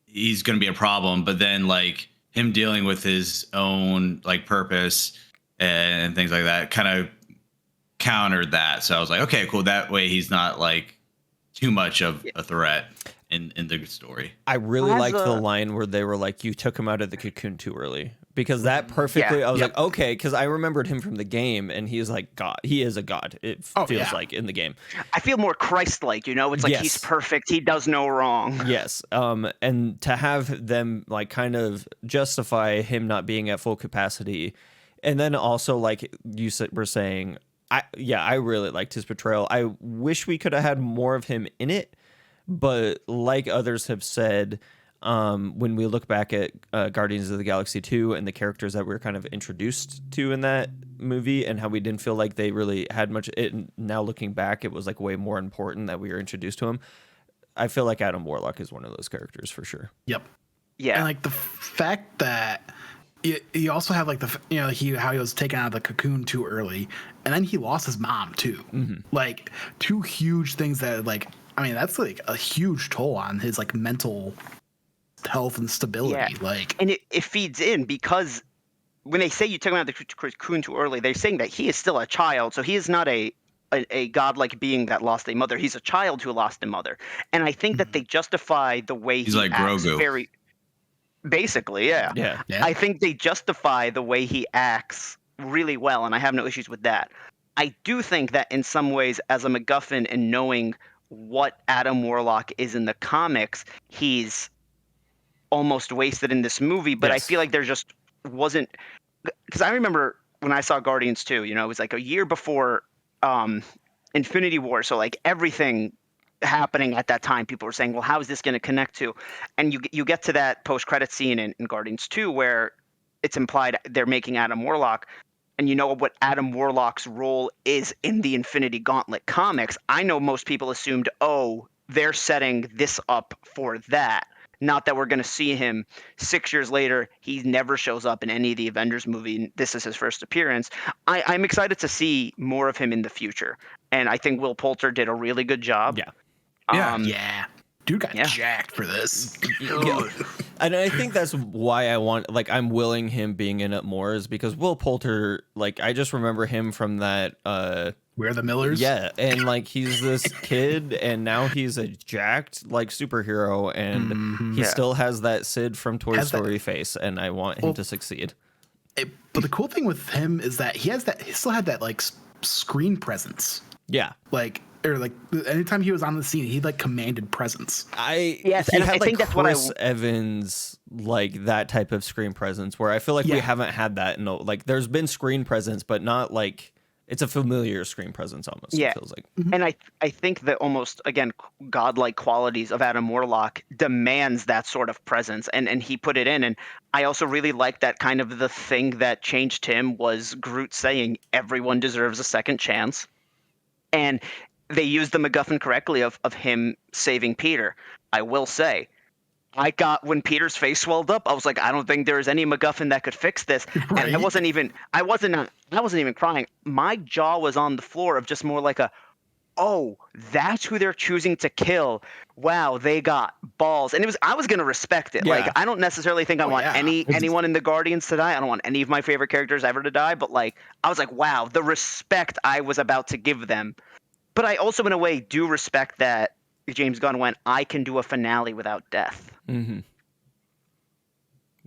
he's gonna be a problem. But then like him dealing with his own like purpose and things like that kind of countered that. So I was like, okay, cool. That way he's not like too much of a threat in the story. I really liked the line where they were like, you took him out of the cocoon too early. Because that perfectly, I was like, okay, because I remembered him from the game, and he's like God. He is a god. It feels like in the game. I feel more Christ-like, It's like he's perfect. He does no wrong. Yes. And to have them like kind of justify him not being at full capacity, and then also like you were saying, I really liked his portrayal. I wish we could have had more of him in it, but like others have said. When we look back at Guardians of the Galaxy 2 and the characters that we were kind of introduced to in that movie and how we didn't feel like they really had much, now looking back, it was like way more important that we were introduced to him. I feel like Adam Warlock is one of those characters for sure. Yep. Yeah. And like the fact that you also have like how he was taken out of the cocoon too early, and then he lost his mom too. Mm-hmm. Like two huge things that like, I mean, that's like a huge toll on his like mental health and stability. And it feeds in because when they say you took him out of the cocoon too early, they're saying that he is still a child, so he is not a a godlike being that lost a mother. He's a child who lost a mother. And I think that they justify the way He's he like acts Grogu. very basically, yeah. Yeah. I think they justify the way he acts really well, and I have no issues with that. I do think that in some ways, as a MacGuffin and knowing what Adam Warlock is in the comics, he's almost wasted in this movie. But I Yes. feel like there just wasn't, because I remember when I saw Guardians 2, it was like a year before Infinity War, so like everything happening at that time, people were saying, well, how is this going to connect to? And you get to that post-credit scene in Guardians 2 where it's implied they're making Adam Warlock, and you know what Adam Warlock's role is in the Infinity Gauntlet comics. I know most people assumed, oh, they're setting this up for that. Not that we're going to see him 6 years later. He never shows up in any of the Avengers movie. This is his first appearance. I'm excited to see more of him in the future. And I think Will Poulter did a really good job. Yeah. Yeah. Dude got jacked for this. Yeah. And I think that's why I'm willing him being in it more, is because Will Poulter, like, I just remember him from that We're the Millers. Yeah, and like he's this kid, and now he's a jacked like superhero, and he still has that Sid from Toy Story face, and I want him to succeed. But the cool thing with him is that he still had that like screen presence. Yeah, Like anytime he was on the scene, he like commanded presence. I think that's Chris Evans, like that type of screen presence, where I feel like we haven't had that. No, like there's been screen presence, but not like. It's a familiar screen presence almost, it feels like. And I think that almost, again, godlike qualities of Adam Warlock demands that sort of presence, and he put it in. And I also really like that kind of the thing that changed him was Groot saying everyone deserves a second chance. And they used the MacGuffin correctly of him saving Peter. I will say, when Peter's face swelled up, I was like, I don't think there's any MacGuffin that could fix this. Right. And I wasn't even crying. My jaw was on the floor of just more like oh, that's who they're choosing to kill. Wow, they got balls. And I was gonna respect it. Yeah. Like, I don't necessarily think I want anyone in the Guardians to die. I don't want any of my favorite characters ever to die, but like I was like, wow, the respect I was about to give them. But I also in a way do respect that James Gunn went, I can do a finale without death. Mm-hmm.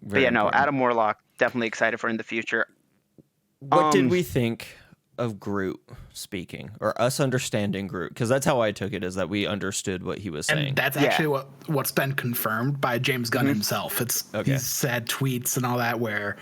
But yeah, no, Adam Warlock, definitely excited for in the future. What did we think of Groot speaking, or us understanding Groot? Because that's how I took it, is that we understood what he was saying. And that's actually what's been confirmed by James Gunn himself. He's said tweets and all that where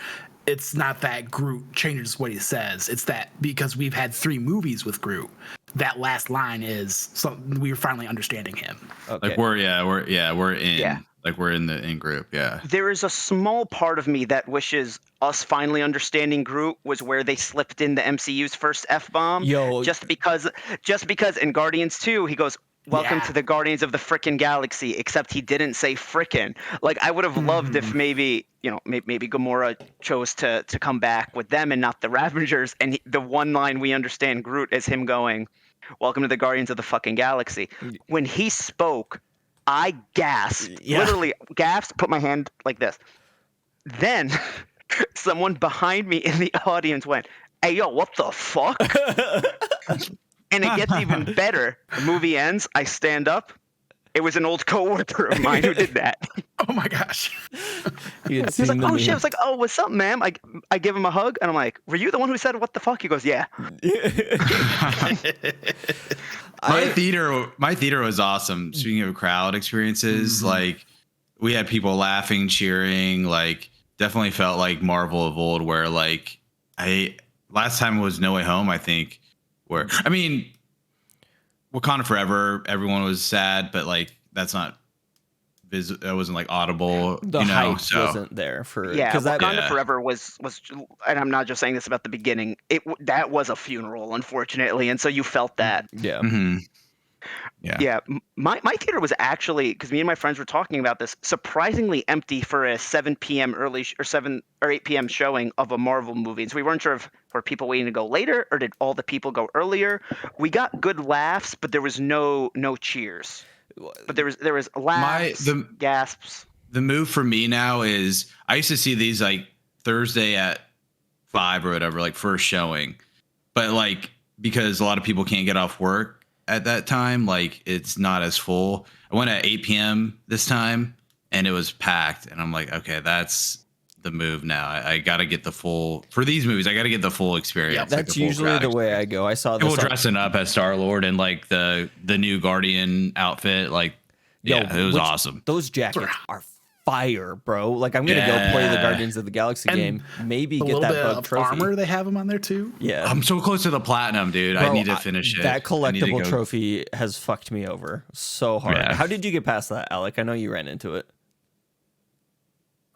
it's not that Groot changes what he says. It's that because we've had 3 movies with Groot, that last line is we're finally understanding him. Okay. Like we're in. Yeah. Like we're in the in-group, yeah. There is a small part of me that wishes us finally understanding Groot was where they slipped in the MCU's first F-bomb. Yo. Just because in Guardians 2, he goes, welcome to the Guardians of the frickin' Galaxy, except he didn't say frickin'. Like, I would have loved if maybe Gamora chose to come back with them and not the Ravengers, and the one line we understand Groot is him going, welcome to the Guardians of the fucking Galaxy. When he spoke, I gasped, literally gasped, put my hand like this. Then someone behind me in the audience went, hey, yo, what the fuck? And it gets even better. The movie ends. I stand up. It was an old coworker of mine who did that. Oh my gosh. He was like, oh shit. I was like, oh, what's up, ma'am? I give him a hug and I'm like, were you the one who said what the fuck? He goes, yeah. My theater was awesome. Speaking of crowd experiences, like we had people laughing, cheering, like definitely felt like Marvel of old, where like last time was No Way Home, I think, where I mean Wakanda Forever, everyone was sad, but like that's not that wasn't like audible. The hype wasn't there for because Wakanda Forever was, and I'm not just saying this about the beginning. That was a funeral, unfortunately, and so you felt that. Yeah. Mm-hmm. Yeah. My theater was actually, because me and my friends were talking about this, surprisingly empty for a 7 p.m. early or 7 or 8 p.m. showing of a Marvel movie. And so we weren't sure if were people waiting to go later or did all the people go earlier. We got good laughs, but there was no cheers. But there was laughs, gasps. The move for me now is I used to see these like Thursday at 5 or whatever, like first showing, but like because a lot of people can't get off work at that time. Like it's not as full. I went at 8 p.m. this time and it was packed. And I'm like, okay, that's the move now. I got to get the full for these movies. I got to get the full experience. Yeah, that's like usually the way I go. I saw this people dressing up as Star-Lord and like the new Guardian outfit. Like, yeah, it was awesome. Those jackets are fire, bro. Like I'm gonna go play the Guardians of the Galaxy game. Maybe get that bug trophy. Armor, they have them on there too. Yeah, I'm so close to the platinum, dude. Bro, I need to finish it. That collectible trophy has fucked me over so hard. Yeah. How did you get past that, Alec? I know you ran into it.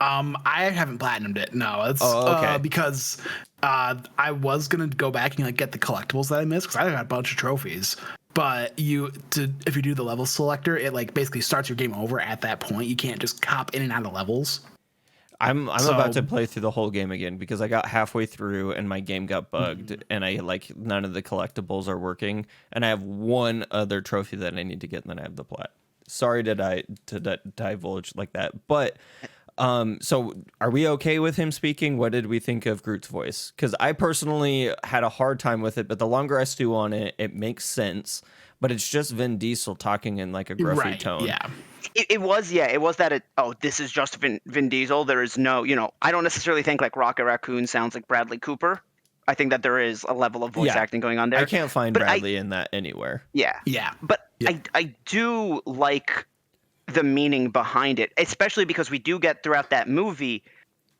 I haven't platinumed it. No, it's because I was gonna go back and like get the collectibles that I missed because I got a bunch of trophies. But if you do the level selector, it like basically starts your game over at that point. You can't just hop in and out of levels. I'm about to play through the whole game again because I got halfway through and my game got bugged and I like none of the collectibles are working and I have one other trophy that I need to get and then I have the plat. Sorry to divulge like that, but. So are we okay with him speaking? What did we think of Groot's voice? Because I personally had a hard time with it, but the longer I stew on it, it makes sense. But it's just Vin Diesel talking in like a gruffy tone. Yeah. It was that this is just Vin Diesel. There is no, I don't necessarily think like Rocket Raccoon sounds like Bradley Cooper. I think that there is a level of voice acting going on there. I can't find Bradley in that anywhere. Yeah. Yeah. But I do like the meaning behind it, especially because we do get throughout that movie,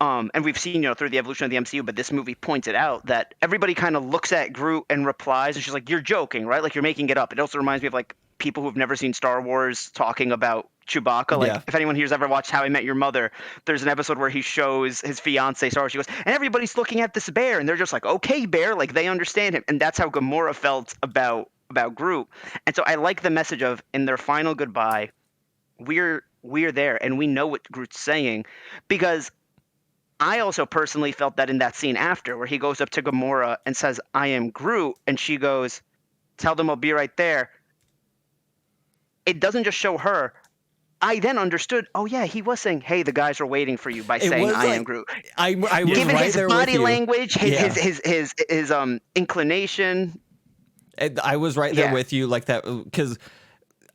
and we've seen, through the evolution of the MCU, but this movie pointed out that everybody kind of looks at Groot and replies, and she's like, you're joking, right? Like, you're making it up. It also reminds me of, like, people who've never seen Star Wars talking about Chewbacca. Like, if anyone here's ever watched How I Met Your Mother, there's an episode where he shows his fiancée, Star Wars, she goes, and everybody's looking at this bear, and they're just like, okay, bear, like, they understand him. And that's how Gamora felt about Groot. And so I like the message of, in their final goodbye, we're there and we know what Groot's saying, because I also personally felt that in that scene after where he goes up to Gamora and says, I am Groot, and she goes, tell them I'll be right there. It doesn't just show her. I then understood, oh yeah, he was saying, hey, the guys are waiting for you by saying I am Groot. I was given right his there body with you. language, his inclination. I was right there with you like that because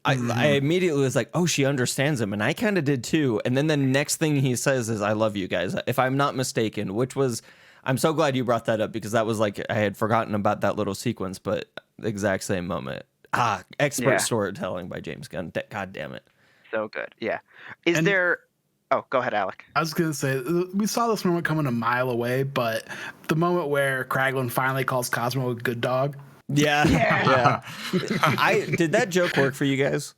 I immediately was like, oh, she understands him. And I kind of did too. And then the next thing he says is, I love you guys, if I'm not mistaken, which was, I'm so glad you brought that up because that was like, I had forgotten about that little sequence, but the exact same moment. Expert storytelling by James Gunn. God damn it. So good. Yeah. Oh, go ahead, Alec. I was going to say, we saw this moment coming a mile away, but the moment where Kraglin finally calls Cosmo a good dog. Yeah. Did that joke work for you guys?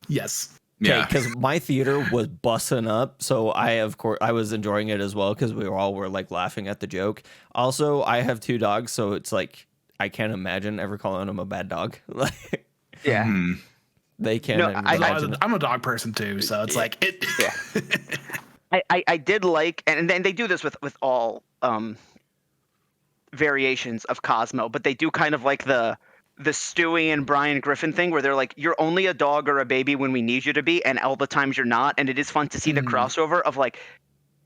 Yes. Okay, because my theater was busting up, so I was enjoying it as well because we were like laughing at the joke. Also, I have 2 dogs, so it's like I can't imagine ever calling them a bad dog. Like, they can't. No, I'm a dog person too, so it's like it. Yeah. I did like, and then they do this with all variations of Cosmo, but they do kind of like the Stewie and Brian Griffin thing where they're like, you're only a dog or a baby when we need you to be, and all the times you're not. And it is fun to see the crossover of like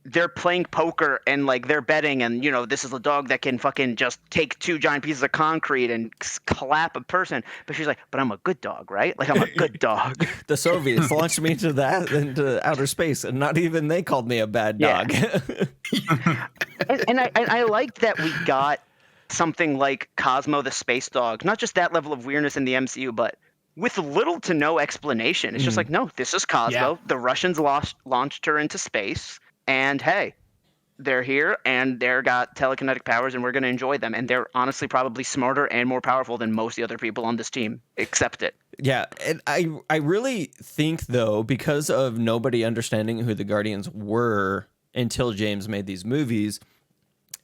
they're playing poker and like they're betting, and this is a dog that can fucking just take 2 giant pieces of concrete and clap a person, but she's like, but I'm a good dog, right? Like, I'm a good dog. The Soviets launched me into outer space, and not even they called me a bad dog. and I liked that we got something like Cosmo the space dog, not just that level of weirdness in the MCU, but with little to no explanation. It's just like, no, this is Cosmo. Yeah. The Russians launched her into space, and hey, they're here and they're got telekinetic powers and we're going to enjoy them. And they're honestly probably smarter and more powerful than most of the other people on this team. Accept it. Yeah. And I really think, though, because of nobody understanding who the Guardians were until James made these movies,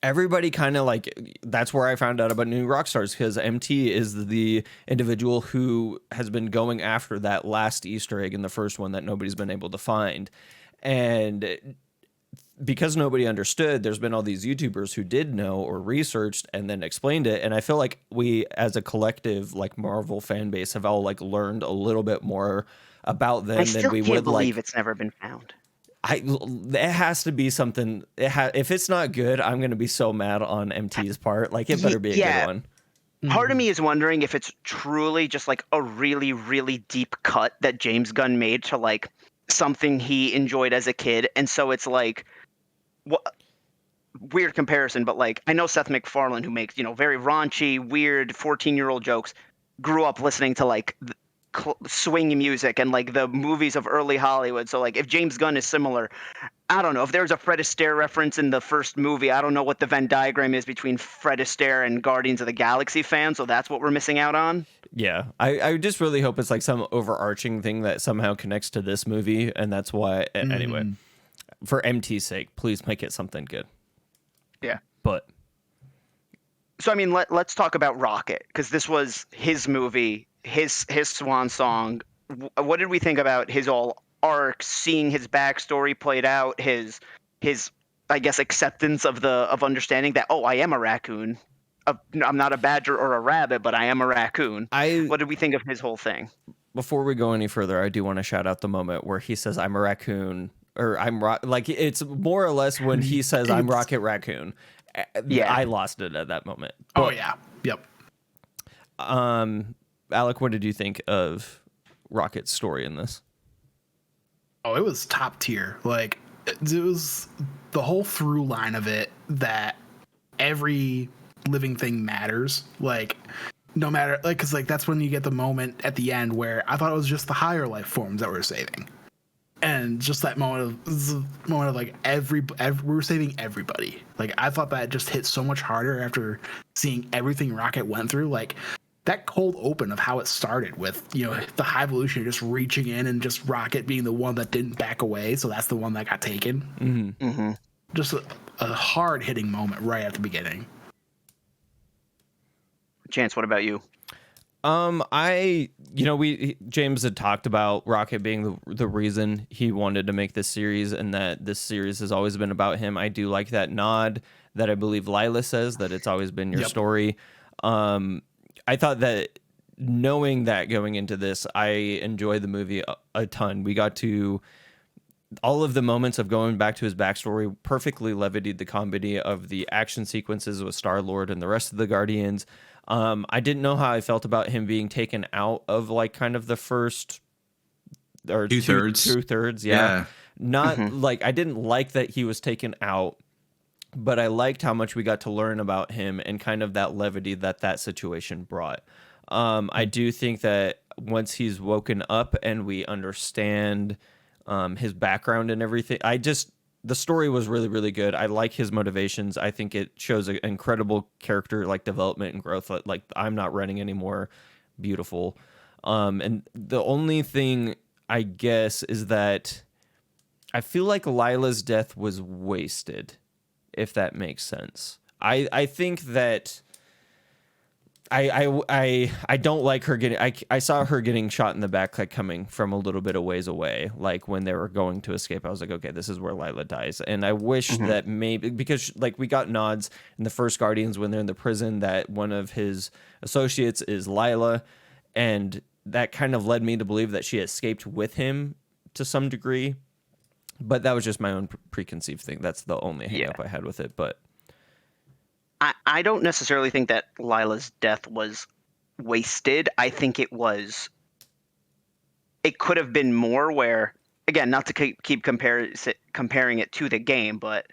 everybody kind of like, that's where I found out about New Rockstars, because MT is the individual who has been going after that last Easter egg in the first one that nobody's been able to find. And because nobody understood, there's been all these YouTubers who did know or researched and then explained it. And I feel like we, as a collective, like Marvel fan base, have all like learned a little bit more about them than we would like. I believe it's never been found. It has to be something. If it's not good, I'm going to be so mad on MT's part. Like, it better be a good one. part of me is wondering if it's truly just like a really, really deep cut that James Gunn made to like something he enjoyed as a kid. And so it's like, weird comparison, but like I know Seth MacFarlane, who makes, very raunchy, weird 14-year-old jokes, grew up listening to like swing music and like the movies of early Hollywood. So like if James Gunn is similar, I don't know if there's a Fred Astaire reference in the first movie. I don't know what the Venn diagram is between Fred Astaire and Guardians of the Galaxy fans. So that's what we're missing out on. Yeah, I just really hope it's like some overarching thing that somehow connects to this movie, and that's why. Anyway, for MT's sake, please make it something good. Yeah. But so I mean, let's talk about Rocket, because this was his movie, his swan song. What did we think about his all arc, seeing his backstory played out, his I guess acceptance of understanding that, oh, I am a raccoon. I'm not a badger or a rabbit, but I am a raccoon. What did we think of his whole thing? Before we go any further, I do want to shout out the moment where he says, "I'm a raccoon," or like it's more or less when he says, "I'm Rocket Raccoon." Yeah, I lost it at that moment. But, oh yeah, yep. Alec, what did you think of Rocket's story in this? Oh, it was top tier. Like, it was the whole through line of it that every living thing matters. Like, no matter, like, because like that's when you get the moment at the end where I thought it was just the higher life forms that we're saving, and just that moment of like we're saving everybody. Like, I thought that just hit so much harder after seeing everything Rocket went through. Like, that cold open of how it started with, the High Evolution just reaching in and just Rocket being the one that didn't back away. So that's the one that got taken. Just a hard hitting moment right at the beginning. Chance, what about you? James had talked about Rocket being the reason he wanted to make this series, and that this series has always been about him. I do like that nod that I believe Lila says, that it's always been your story. I thought that knowing that going into this, I enjoyed the movie a ton. We got to all of the moments of going back to his backstory perfectly levitied the comedy of the action sequences with Star-Lord and the rest of the Guardians. I didn't know how I felt about him being taken out of like kind of the first or two thirds. Yeah. Not like, I didn't like that he was taken out, but I liked how much we got to learn about him and kind of that levity that situation brought. I do think that once he's woken up and we understand his background and everything, the story was really, really good. I like his motivations. I think it shows an incredible character like development and growth. Like, I'm not running anymore. Beautiful. And the only thing I guess is that I feel like Lila's death was wasted, if that makes sense. I think that I don't like her getting. I saw her getting shot in the back, like coming from a little bit of ways away. Like when they were going to escape, I was like, okay, this is where Lila dies. And I wish that maybe, because like we got nods in the first Guardians when they're in the prison that one of his associates is Lila, and that kind of led me to believe that she escaped with him to some degree. But that was just my own preconceived thing. That's the only hang up I had with it. But I don't necessarily think that Lila's death was wasted. I think it could have been more where, again, not to keep comparing it to the game, but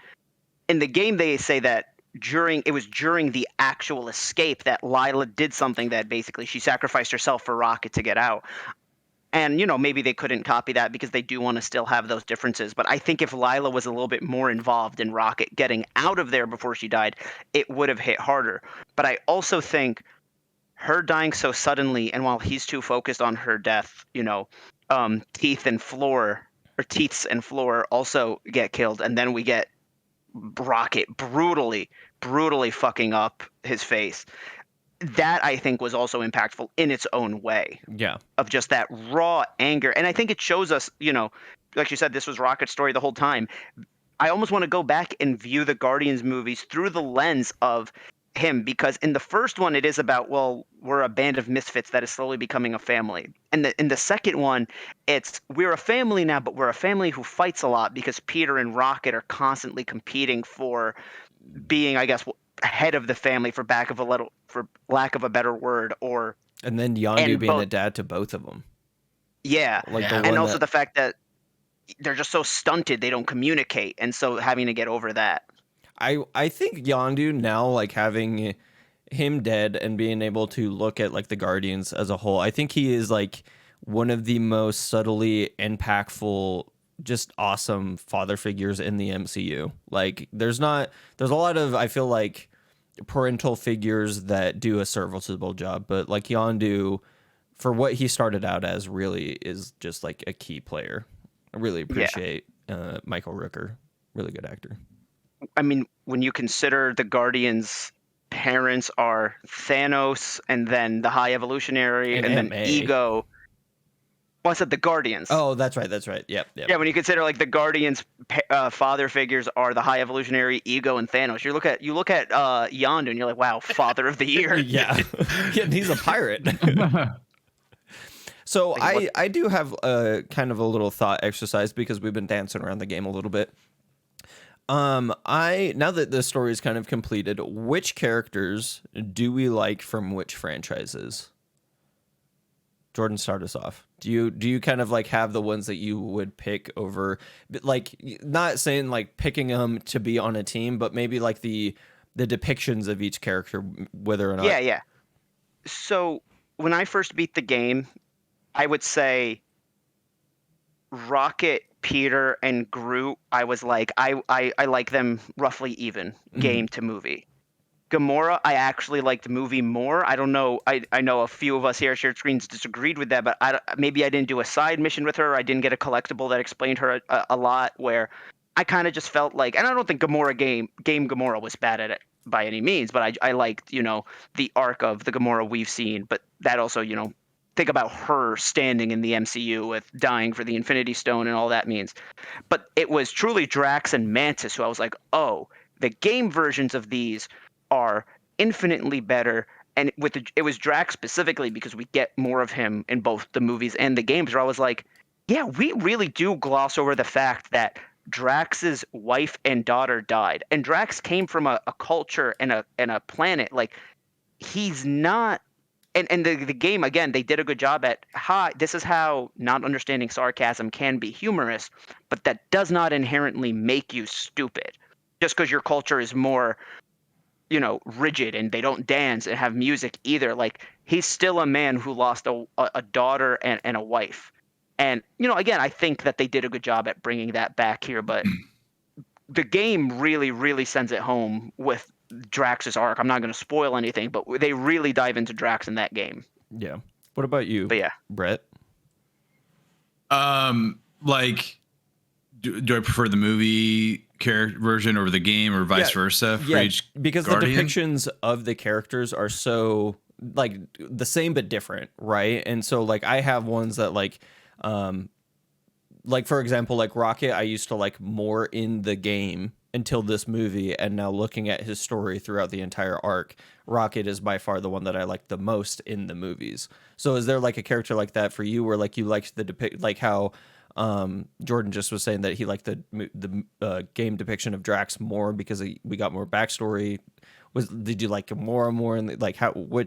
in the game they say that during the actual escape that Lila did something that basically she sacrificed herself for Rocket to get out. And, maybe they couldn't copy that because they do want to still have those differences. But I think if Lila was a little bit more involved in Rocket getting out of there before she died, it would have hit harder. But I also think her dying so suddenly, and while he's too focused on her death, Teeth and Floor also get killed. And then we get Rocket brutally fucking up his face. That I think was also impactful in its own way. Yeah. Of just that raw anger. And I think it shows us, like you said, this was Rocket's story the whole time. I almost want to go back and view the Guardians movies through the lens of him, because in the first one it is about, well, we're a band of misfits that is slowly becoming a family. And in the second one, it's we're a family now, but we're a family who fights a lot because Peter and Rocket are constantly competing for being, I guess, head of the family, for lack of a better word, or and then Yondu being both, a dad to both of them. Yeah, Like Yeah. the and one also that the fact that they're just so stunted they don't communicate, and so having to get over that. I think Yondu now, like having him dead and being able to look at like the Guardians as a whole, I think he is like one of the most subtly impactful, just awesome father figures in the MCU. Like there's a lot of, I feel like, parental figures that do a serviceable job, but like Yondu, for what he started out as, really is just like a key player. I really Yeah. appreciate Michael Rooker. Really good actor. I mean, when you consider the Guardians' parents are Thanos, and then the High Evolutionary, And and Aunt then May. Ego. Well, I said the Guardians. Oh, that's right. Yep. Yeah, when you consider like the Guardians' father figures are the High Evolutionary, Ego, and Thanos, you look at Yondu, and you're like, wow, Father of the Year. Yeah. Yeah, and he's a pirate. So I do have a kind of a little thought exercise, because we've been dancing around the game a little bit. Now that the story is kind of completed, which characters do we like from which franchises? Jordan, start us off. Do you kind of like have the ones that you would pick over, like, not saying like picking them to be on a team, but maybe like the depictions of each character, whether or not. Yeah. So when I first beat the game, I would say Rocket, Peter, and Groot, I was like, I like them roughly even, game to movie. Gamora, I actually liked the movie more. I don't know. I know a few of us here at Shared Screens disagreed with that, but maybe I didn't do a side mission with her. I didn't get a collectible that explained her a lot, where I kind of just felt like, and I don't think game Gamora was bad at it by any means, but I liked, the arc of the Gamora we've seen, but that also, think about her standing in the MCU with dying for the Infinity Stone and all that means. But it was truly Drax and Mantis who I was like, oh, the game versions of these are infinitely better. And it was Drax specifically because we get more of him in both the movies and the games, where I was like, yeah, we really do gloss over the fact that Drax's wife and daughter died. And Drax came from a culture and a planet. Like, he's not. And the game, again, they did a good job at, this is how not understanding sarcasm can be humorous, but that does not inherently make you stupid. Just because your culture is more, rigid and they don't dance and have music either. Like, he's still a man who lost a daughter and a wife. And, again, I think that they did a good job at bringing that back here, but the game really, really sends it home with Drax's arc. I'm not going to spoil anything, but they really dive into Drax in that game. Yeah. What about you? But yeah, Brett? Like, do I prefer the movie character version over the game, or vice versa for each because Guardian? the depictions of the characters are so like the same but different, right? And so like I have ones that like for example, like Rocket, I used to like more in the game until this movie, and now looking at his story throughout the entire arc, Rocket is by far the one that I like the most in the movies. So is there like a character like that for you, where like you liked the like how Jordan just was saying that he liked the game depiction of Drax more because we got more backstory? Did you like him more and more, and like how or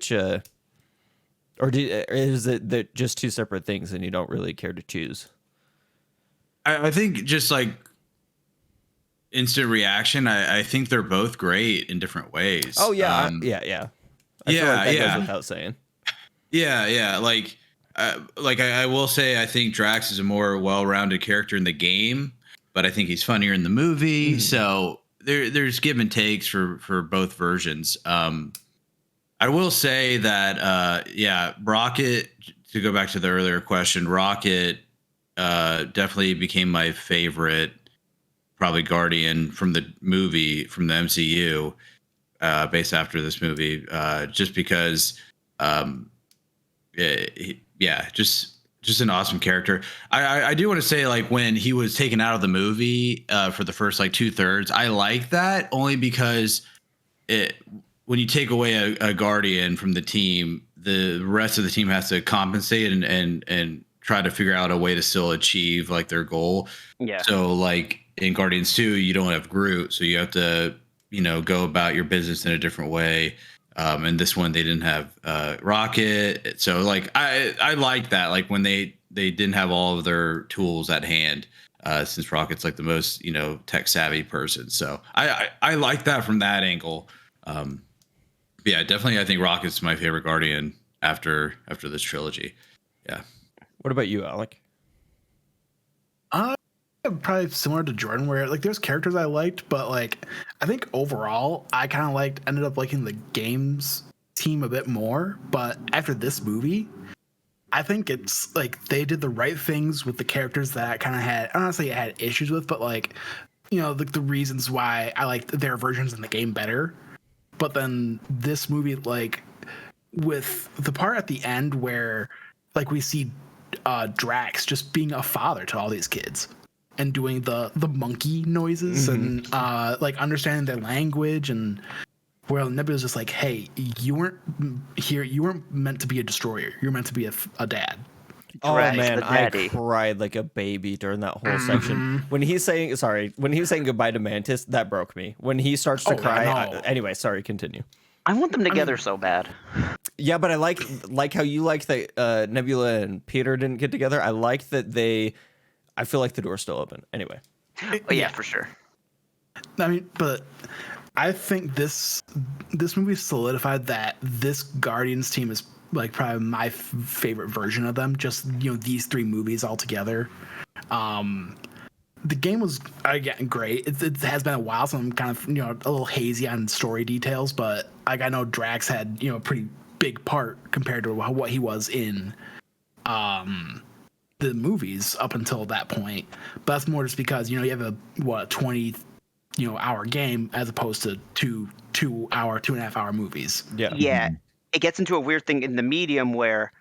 is it that just two separate things and you don't really care to choose? I think just like instant reaction, I think they're both great in different ways. Oh yeah, yeah. I feel like that goes without saying. Yeah. Like I will say, I think Drax is a more well-rounded character in the game, but I think he's funnier in the movie. So there's give and takes for both versions. I will say that Rocket, to go back to the earlier question, Rocket definitely became my favorite, probably Guardian from the movie, from the MCU, based after this movie, just because just an awesome character. I do want to say, like, when he was taken out of the movie for the first like 2/3, I like that only because when you take away a Guardian from the team, the rest of the team has to compensate and try to figure out a way to still achieve like their goal. Yeah. So like in Guardians 2, you don't have Groot, so you have to go about your business in a different way. And this one they didn't have Rocket, so like I like that, like when they didn't have all of their tools at hand, since Rocket's like the most tech savvy person. So I like that from that angle. Yeah, definitely. I think Rocket's my favorite Guardian after this trilogy. Yeah. What about you, Alec? Probably similar to Jordan, where like there's characters I liked, but like I think overall I kind of ended up liking the games team a bit more. But after this movie, I think it's like they did the right things with the characters that I kind of had, honestly, I had issues with, but like the reasons why I liked their versions in the game better. But then this movie, like with the part at the end where like we see Drax just being a father to all these kids and doing the monkey noises and like understanding their language, and where Nebula's just like, hey, you weren't meant to be a destroyer, you're meant to be a dad. Oh man, I cried like a baby during that whole section when he's saying goodbye to Mantis. That broke me when he starts to cry. Anyway, sorry, continue. I want them together so bad. Yeah, but I like how you like that Nebula and Peter didn't get together. I like that I feel like the door's still open. Anyway. Oh, yeah, for sure. I mean, but I think this movie solidified that this Guardians team is like probably my favorite version of them. Just these three movies all together. The game was again great. It has been a while, so I'm kind of a little hazy on story details, but like I know Drax had a pretty big part compared to what he was in the movies up until that point. But that's more just because you have a 20 hour game as opposed to 2.5 hour movies. Yeah. It gets into a weird thing in the medium where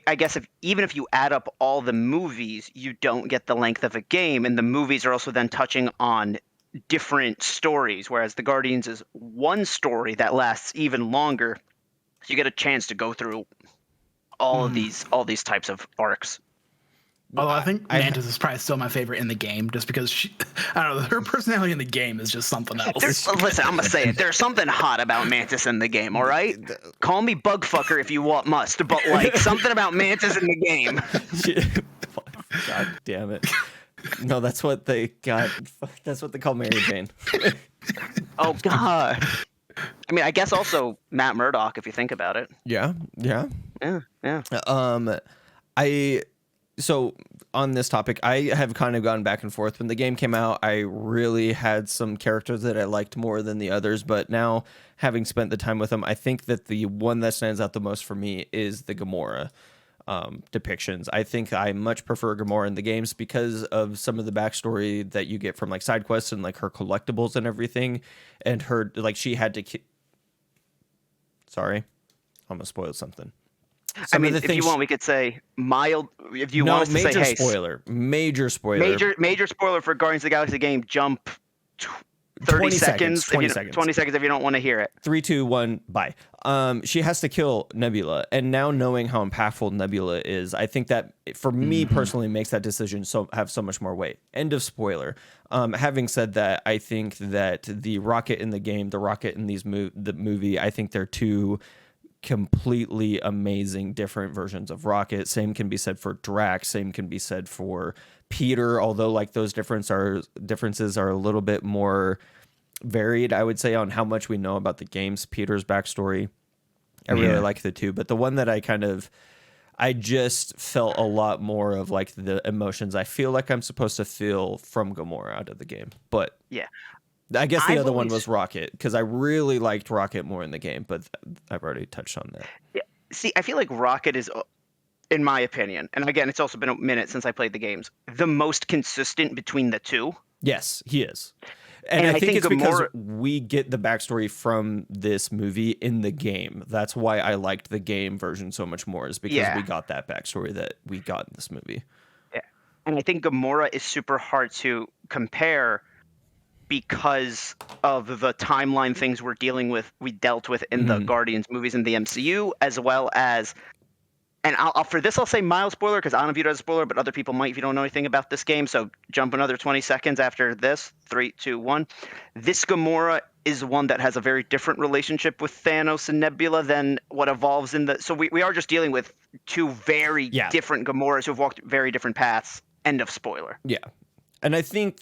I guess even if you add up all the movies, you don't get the length of a game, and the movies are also then touching on different stories, whereas the Guardians is one story that lasts even longer. So you get a chance to go through all of these types of arcs. Although I think Mantis is probably still my favorite in the game, just because I don't know, her personality in the game is just something else. Listen, I'm gonna say it. There's something hot about Mantis in the game. All right, call me bugfucker if you must, but like something about Mantis in the game. God damn it! No, that's what they got. That's what they call Mary Jane. Oh God. I mean, I guess also Matt Murdock, if you think about it. Yeah. So on this topic, I have kind of gone back and forth. When the game came out, I really had some characters that I liked more than the others. But now, having spent the time with them, I think that the one that stands out the most for me is the Gamora depictions. I think I much prefer Gamora in the games because of some of the backstory that you get from like side quests and like her collectibles and everything. And her, like, she had to... Sorry, I'm going to spoil something. I mean, if you want, we could say mild. If you want us to say, hey, major spoiler, major spoiler for Guardians of the Galaxy game. Jump 30 seconds. 20 seconds if you don't want to hear it. 3, 2, 1, bye. She has to kill Nebula, and now knowing how impactful Nebula is, I think that for me personally makes that decision have so much more weight. End of spoiler. Having said that, I think that the Rocket in the game, the Rocket in the movie, I think they're two completely amazing different versions of Rocket. Same can be said for Drax, same can be said for Peter, although like those differences are a little bit more varied, I would say, on how much we know about the game's Peter's backstory. I really like the two, but the one that I just felt a lot more of like the emotions I feel like I'm supposed to feel from Gamora out of the game. But yeah, I guess the other one was Rocket, because I really liked Rocket more in the game, but I've already touched on that. Yeah. See, I feel like Rocket is, in my opinion, and again, it's also been a minute since I played the games, the most consistent between the two. Yes, he is. And I think it's because we get the backstory from this movie in the game. That's why I liked the game version so much more, is because we got that backstory that we got in this movie. Yeah. And I think Gamora is super hard to compare because of the timeline things we dealt with in the Guardians movies in the MCU, as well as and I'll for this I'll say mild spoiler because I don't view it as a spoiler, but other people might if you don't know anything about this game. So jump another 20 seconds after this. 3, 2, 1. This Gamora is one that has a very different relationship with Thanos and Nebula than what evolves in the. So we are just dealing with two very different Gamoras who've walked very different paths. End of spoiler. Yeah. And I think,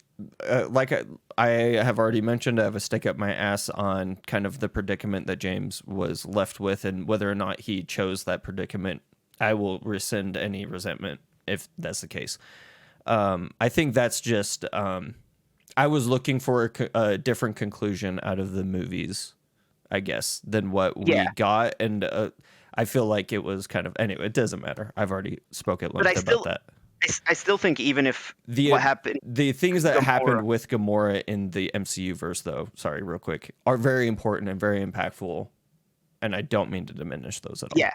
like I have already mentioned, I have a stick up my ass on kind of the predicament that James was left with, and whether or not he chose that predicament. I will rescind any resentment if that's the case. I think that's just, I was looking for a different conclusion out of the movies, I guess, than what we got. And I feel like it was kind of, anyway, it doesn't matter. I've already spoke at length about that. I still think even if what happened, the things that happened with Gamora in the MCU verse, though, sorry, real quick, are very important and very impactful, and I don't mean to diminish those at all. Yeah,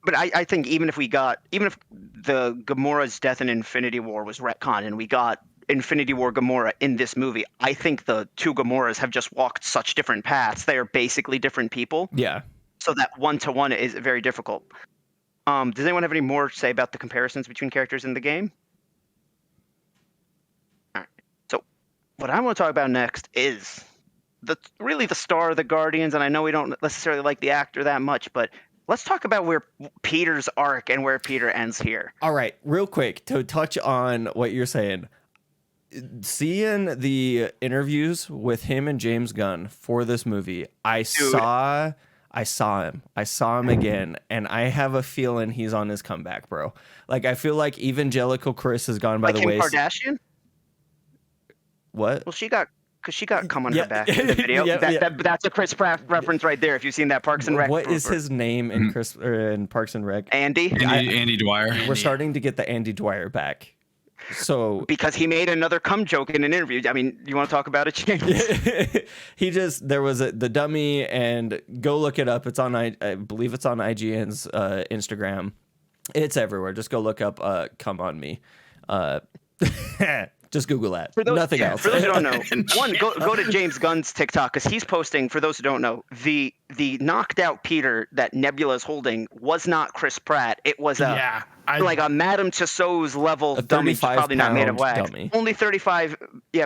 but I think even if the Gamora's death in Infinity War was retcon and we got Infinity War Gamora in this movie, I think the two Gamoras have just walked such different paths. They are basically different people. Yeah. So that one-to-one is very difficult. Does anyone have any more to say about the comparisons between characters in the game? All right. So what I want to talk about next is really the star of the Guardians, and I know we don't necessarily like the actor that much, but let's talk about where Peter's arc and where Peter ends here. All right, real quick, to touch on what you're saying. Seeing the interviews with him and James Gunn for this movie, I saw him again, and I have a feeling he's on his comeback, bro. Like, I feel like Evangelical Chris has gone by the way. Kardashian? What? Well, she got cum on her back in the video. That's a Chris Pratt reference right there. If you've seen that Parks and Rec. What is his name in in Parks and Rec? Andy Dwyer. We're starting to get the Andy Dwyer back. So because he made another cum joke in an interview. I mean, you want to talk about it, James? There was the dummy, and go look it up. It's on I believe it's on IGN's Instagram. It's everywhere. Just go look up "Come on Me." Just Google that. Nothing else. For those who don't know, go to James Gunn's TikTok because he's posting. For those who don't know, the knocked out Peter that Nebula is holding was not Chris Pratt. It was like a Madame Tussauds level dummy, probably not made of wax. Dummy. Only 35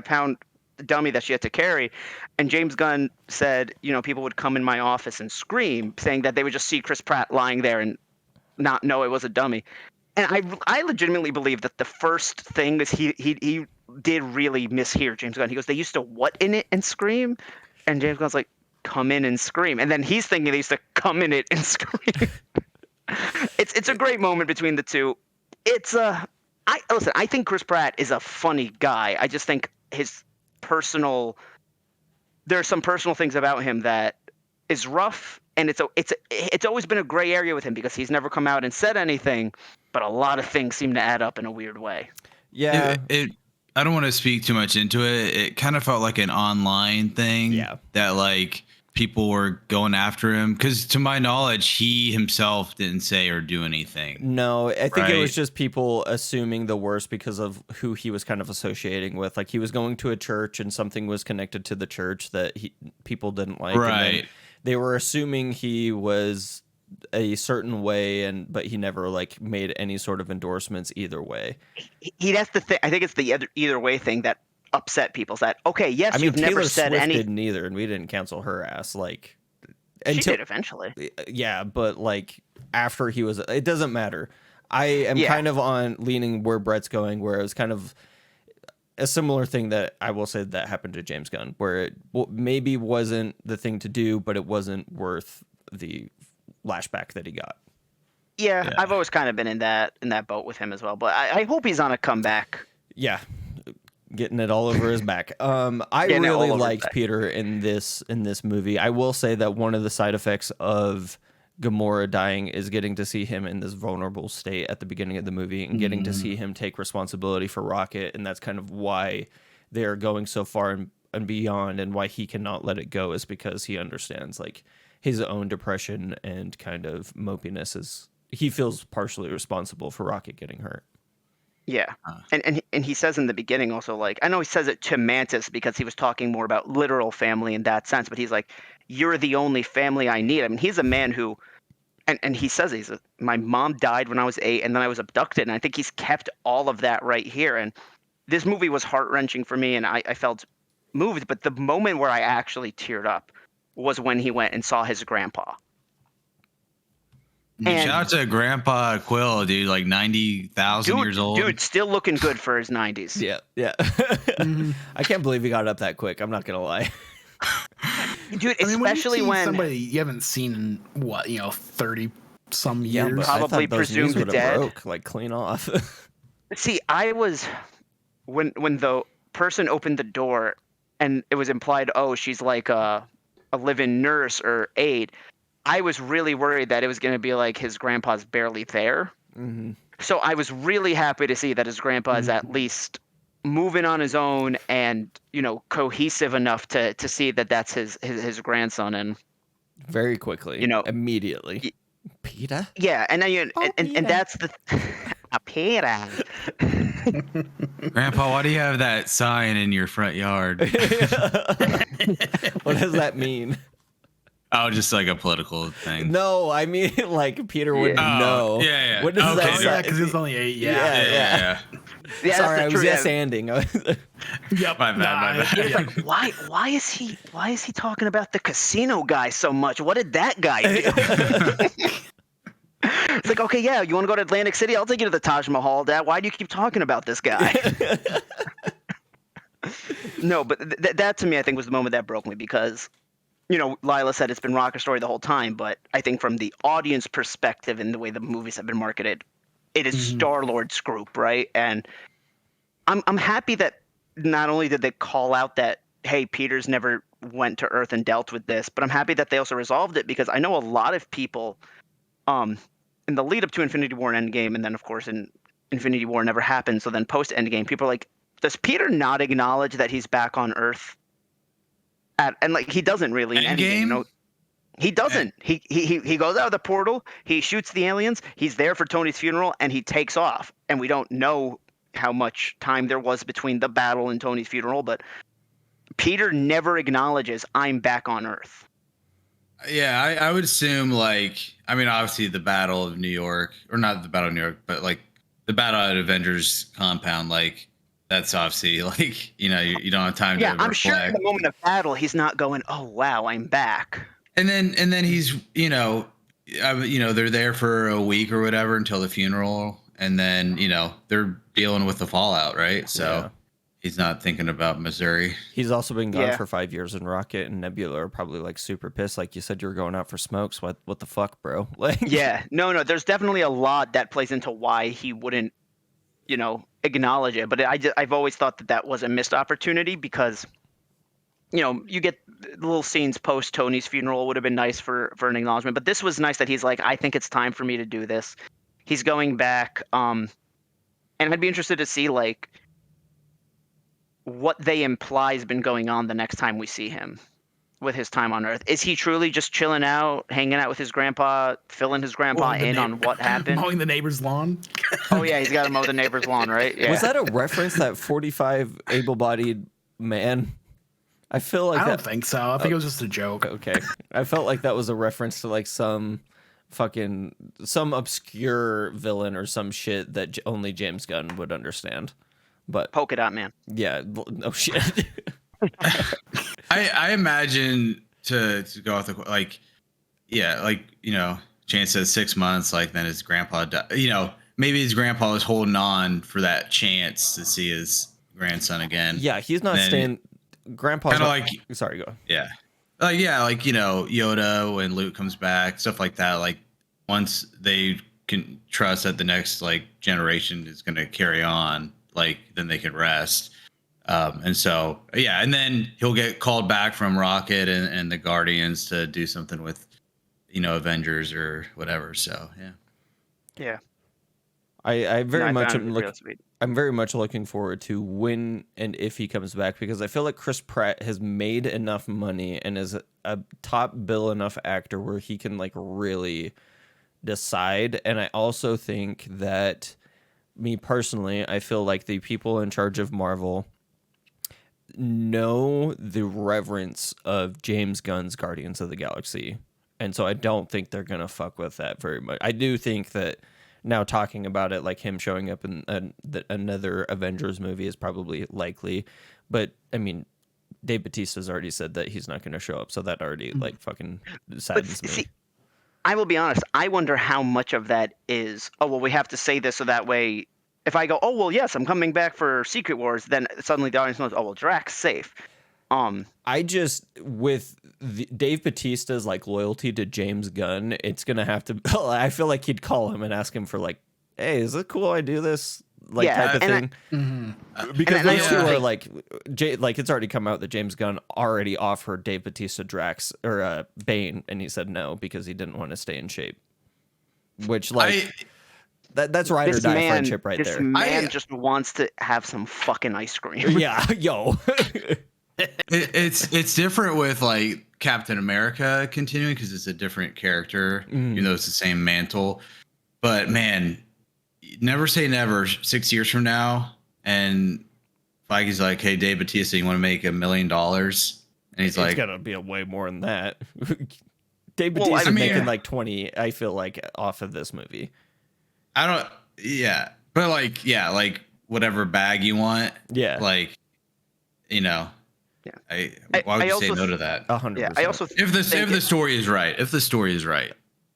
pound dummy that she had to carry. And James Gunn said, people would come in my office and scream, saying that they would just see Chris Pratt lying there and not know it was a dummy. And I legitimately believe that the first thing is he did really mishear James Gunn. He goes, they used to what in it and scream? And James Gunn's like, come in and scream. And then he's thinking they used to come in it and scream. It's a great moment between the two. I think Chris Pratt is a funny guy. I just think there are some personal things about him that is rough, and it's always been a gray area with him because he's never come out and said anything, but a lot of things seem to add up in a weird way. Yeah. I don't want to speak too much into it. It kind of felt like an online thing that like people were going after him because to my knowledge, he himself didn't say or do anything. No, I think it was just people assuming the worst because of who he was kind of associating with. Like he was going to a church and something was connected to the church that people didn't like. Right. And then they were assuming he was a certain way, but he never like made any sort of endorsements either way. That's the thing. I think it's the either way thing that upset people. That you've never said Swift anything. Didn't either, and we didn't cancel her ass. Like she did eventually. Yeah, but like after he was, it doesn't matter. I am kind of on leaning where Brett's going, where it was kind of a similar thing that I will say that happened to James Gunn, where it maybe wasn't the thing to do, but it wasn't worth the lashback that he got. Yeah, I've always kind of been in that boat with him as well, but I hope he's on a comeback. Yeah, getting it all over his back. I really liked Peter in this movie. I will say that one of the side effects of Gamora dying is getting to see him in this vulnerable state at the beginning of the movie and getting to see him take responsibility for Rocket, and that's kind of why they're going so far and beyond, and why he cannot let it go is because he understands like his own depression and kind of mopiness is he feels partially responsible for Rocket getting hurt. Yeah. And he says in the beginning also, like, I know he says it to Mantis because he was talking more about literal family in that sense, but he's like, you're the only family I need. I mean, he's a man who and he says my mom died when I was 8, and then I was abducted, and I think he's kept all of that right here. And this movie was heart-wrenching for me, and I felt moved, but the moment where I actually teared up was when he went and saw his grandpa. And shout out to Grandpa Quill, dude, like 90,000 years old. Dude, still looking good for his 90s. Yeah. I can't believe he got up that quick. I'm not going to lie. Dude, especially when somebody you haven't seen in 30 some years, but probably presumed dead, broke, like clean off. See, I was when the person opened the door and it was implied, oh, she's like a live-in nurse or aide. I was really worried that it was going to be like his grandpa's barely there. Mm-hmm. So I was really happy to see that his grandpa is at least moving on his own and, cohesive enough to see that that's his grandson. And very quickly, immediately. Peter? Yeah, and then and that's the Peter. Grandpa, why do you have that sign in your front yard? What does that mean? Oh, just like a political thing. No, I mean like Peter wouldn't know. Yeah. What does that say? Because he's only 8. Yeah. Sorry, I was yes-anding. Yep. My bad. It's like, why is he talking about the casino guy so much? What did that guy do? It's like, okay, yeah, you want to go to Atlantic City? I'll take you to the Taj Mahal, Dad. Why do you keep talking about this guy? No, but that to me, I think, was the moment that broke me because, Lila said it's been Rocket Story the whole time, but I think from the audience perspective and the way the movies have been marketed, it is Star-Lord's group, right? And I'm happy that not only did they call out that, hey, Peter's never went to Earth and dealt with this, but I'm happy that they also resolved it because I know a lot of people in the lead up to Infinity War and Endgame, and then of course in Infinity War never happened. So then post Endgame, people are like, does Peter not acknowledge that he's back on Earth? And like he doesn't really in Endgame. He doesn't. He goes out of the portal. He shoots the aliens. He's there for Tony's funeral, and he takes off. And we don't know how much time there was between the battle and Tony's funeral, but Peter never acknowledges I'm back on Earth. Yeah, I would assume obviously the Battle of New York, or not the Battle of New York, but like the battle at Avengers compound, like that's obviously you don't have time to reflect. I'm sure in the moment of battle he's not going, oh wow, I'm back. And then he's they're there for a week or whatever until the funeral, and then they're dealing with the fallout, right? So he's not thinking about Missouri. He's also been gone for 5 years, and Rocket and Nebula are probably like super pissed. Like you said, you were going out for smokes. What the fuck, bro? Like, no. There's definitely a lot that plays into why he wouldn't, acknowledge it. But I've always thought that was a missed opportunity because, you get little scenes post Tony's funeral would have been nice for an acknowledgement. But this was nice that he's like, I think it's time for me to do this. He's going back, and I'd be interested to see like what they imply has been going on the next time we see him with his time on Earth. Is he truly just chilling out, hanging out with his grandpa, filling his grandpa in on what happened? Mowing the neighbor's lawn? Oh, yeah, he's got to mow the neighbor's lawn, right? Yeah. Was that a reference, that 45 able-bodied man? I feel like I don't think so. I think it was just a joke. Okay. I felt like that was a reference to like some obscure villain or some shit that only James Gunn would understand. But Polka Dot Man. Yeah, no shit. I imagine to go off the Chance says 6 months, like then his grandpa died. Maybe his grandpa was holding on for that chance to see his grandson again. Yeah, he's not staying. Grandpa's kind of like, sorry, go. Yeah. Yoda when Luke comes back, stuff like that. Like once they can trust that the next generation is going to carry on, then they can rest. And then he'll get called back from Rocket and the Guardians to do something with, Avengers or whatever. So yeah. I'm very much looking forward to when and if he comes back, because I feel like Chris Pratt has made enough money and is a top bill enough actor where he can really decide. And I also think that, me personally, I feel like the people in charge of Marvel know the reverence of James Gunn's Guardians of the Galaxy And so I don't think they're going to fuck with that very much. I do think that now talking about it, like him showing up in another Avengers movie is probably likely. But I mean, Dave Bautista's already said that he's not going to show up. So that already like fucking saddens me. See, I will be honest. I wonder how much of that is, oh, well, we have to say this so that way if I go, oh, well, yes, I'm coming back for Secret Wars, then suddenly the audience knows, oh, well, Drax safe. I just, with Dave Bautista's like loyalty to James Gunn, it's going to have to, I feel like he'd call him and ask him for like, hey, is it cool I do this? Like type of thing. Because those two are like it's already come out that James Gunn already offered Dave Bautista Drax or Bane, and he said no because he didn't want to stay in shape. Which that's ride or die friendship right there. This man just wants to have some fucking ice cream. Yeah, yo. It's different with like Captain America continuing because it's a different character, even though it's the same mantle. But man, never say never. 6 years from now, and Feige's like, "Hey, Dave Bautista, you want to make $1 million?" And he's like, "It's gotta be a way more than that." Dave Bautista's making like 20. I feel like off of this movie. I don't. Yeah, but like whatever bag you want. Yeah, like yeah. Why would you say no to that? 100%. Yeah, I also if the story is right. If the story is right.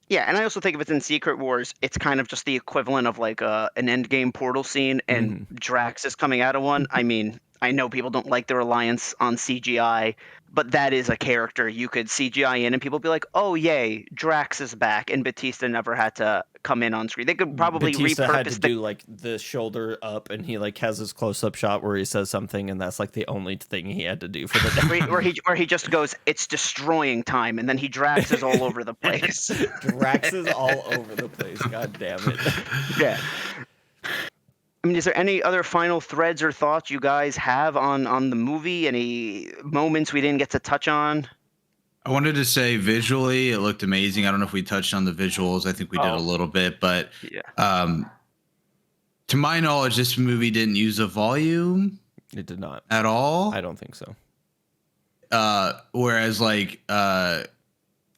Yeah, and I also think if it's in Secret Wars, it's kind of just the equivalent of like an Endgame portal scene, and Drax is coming out of one. I mean, I know people don't like the reliance on CGI, but that is a character you could CGI in, and people be like, "Oh, yay, Drax is back!" And Bautista never had to come in on screen. They could probably Bautista repurpose had to do like the shoulder up, and he like has his close-up shot where he says something, and that's like the only thing he had to do for the day. where he just goes, "It's destroying time," and then he Draxes all over the place. Draxes all over the place. God damn it. Yeah. I mean, is there any other final threads or thoughts you guys have on the movie? Any moments we didn't get to touch on? I wanted to say visually, it looked amazing. I don't know if we touched on the visuals. I think we did a little bit, but to my knowledge, this movie didn't use a volume. It did not at all. I don't think so. Whereas like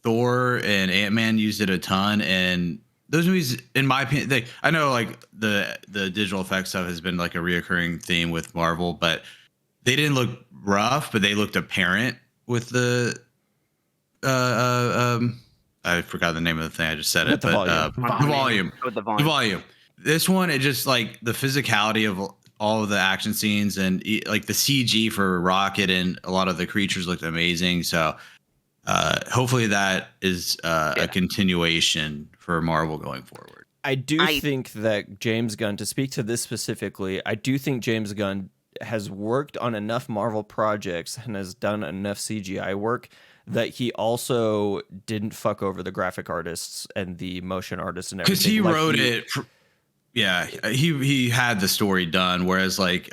Thor and Ant-Man used it a ton, and those movies, in my opinion, I know like the digital effects stuff has been like a reoccurring theme with Marvel, but they didn't look rough, but they looked apparent with the I forgot the name of the thing. I just said it, but the volume. This one, it just like the physicality of all of the action scenes and like the CG for Rocket and a lot of the creatures looked amazing. So hopefully that is a continuation for Marvel going forward. I think that James Gunn, to speak to this specifically, I do think James Gunn has worked on enough Marvel projects and has done enough CGI work that he also didn't fuck over the graphic artists and the motion artists and everything. Because he wrote it. He had the story done. Whereas like,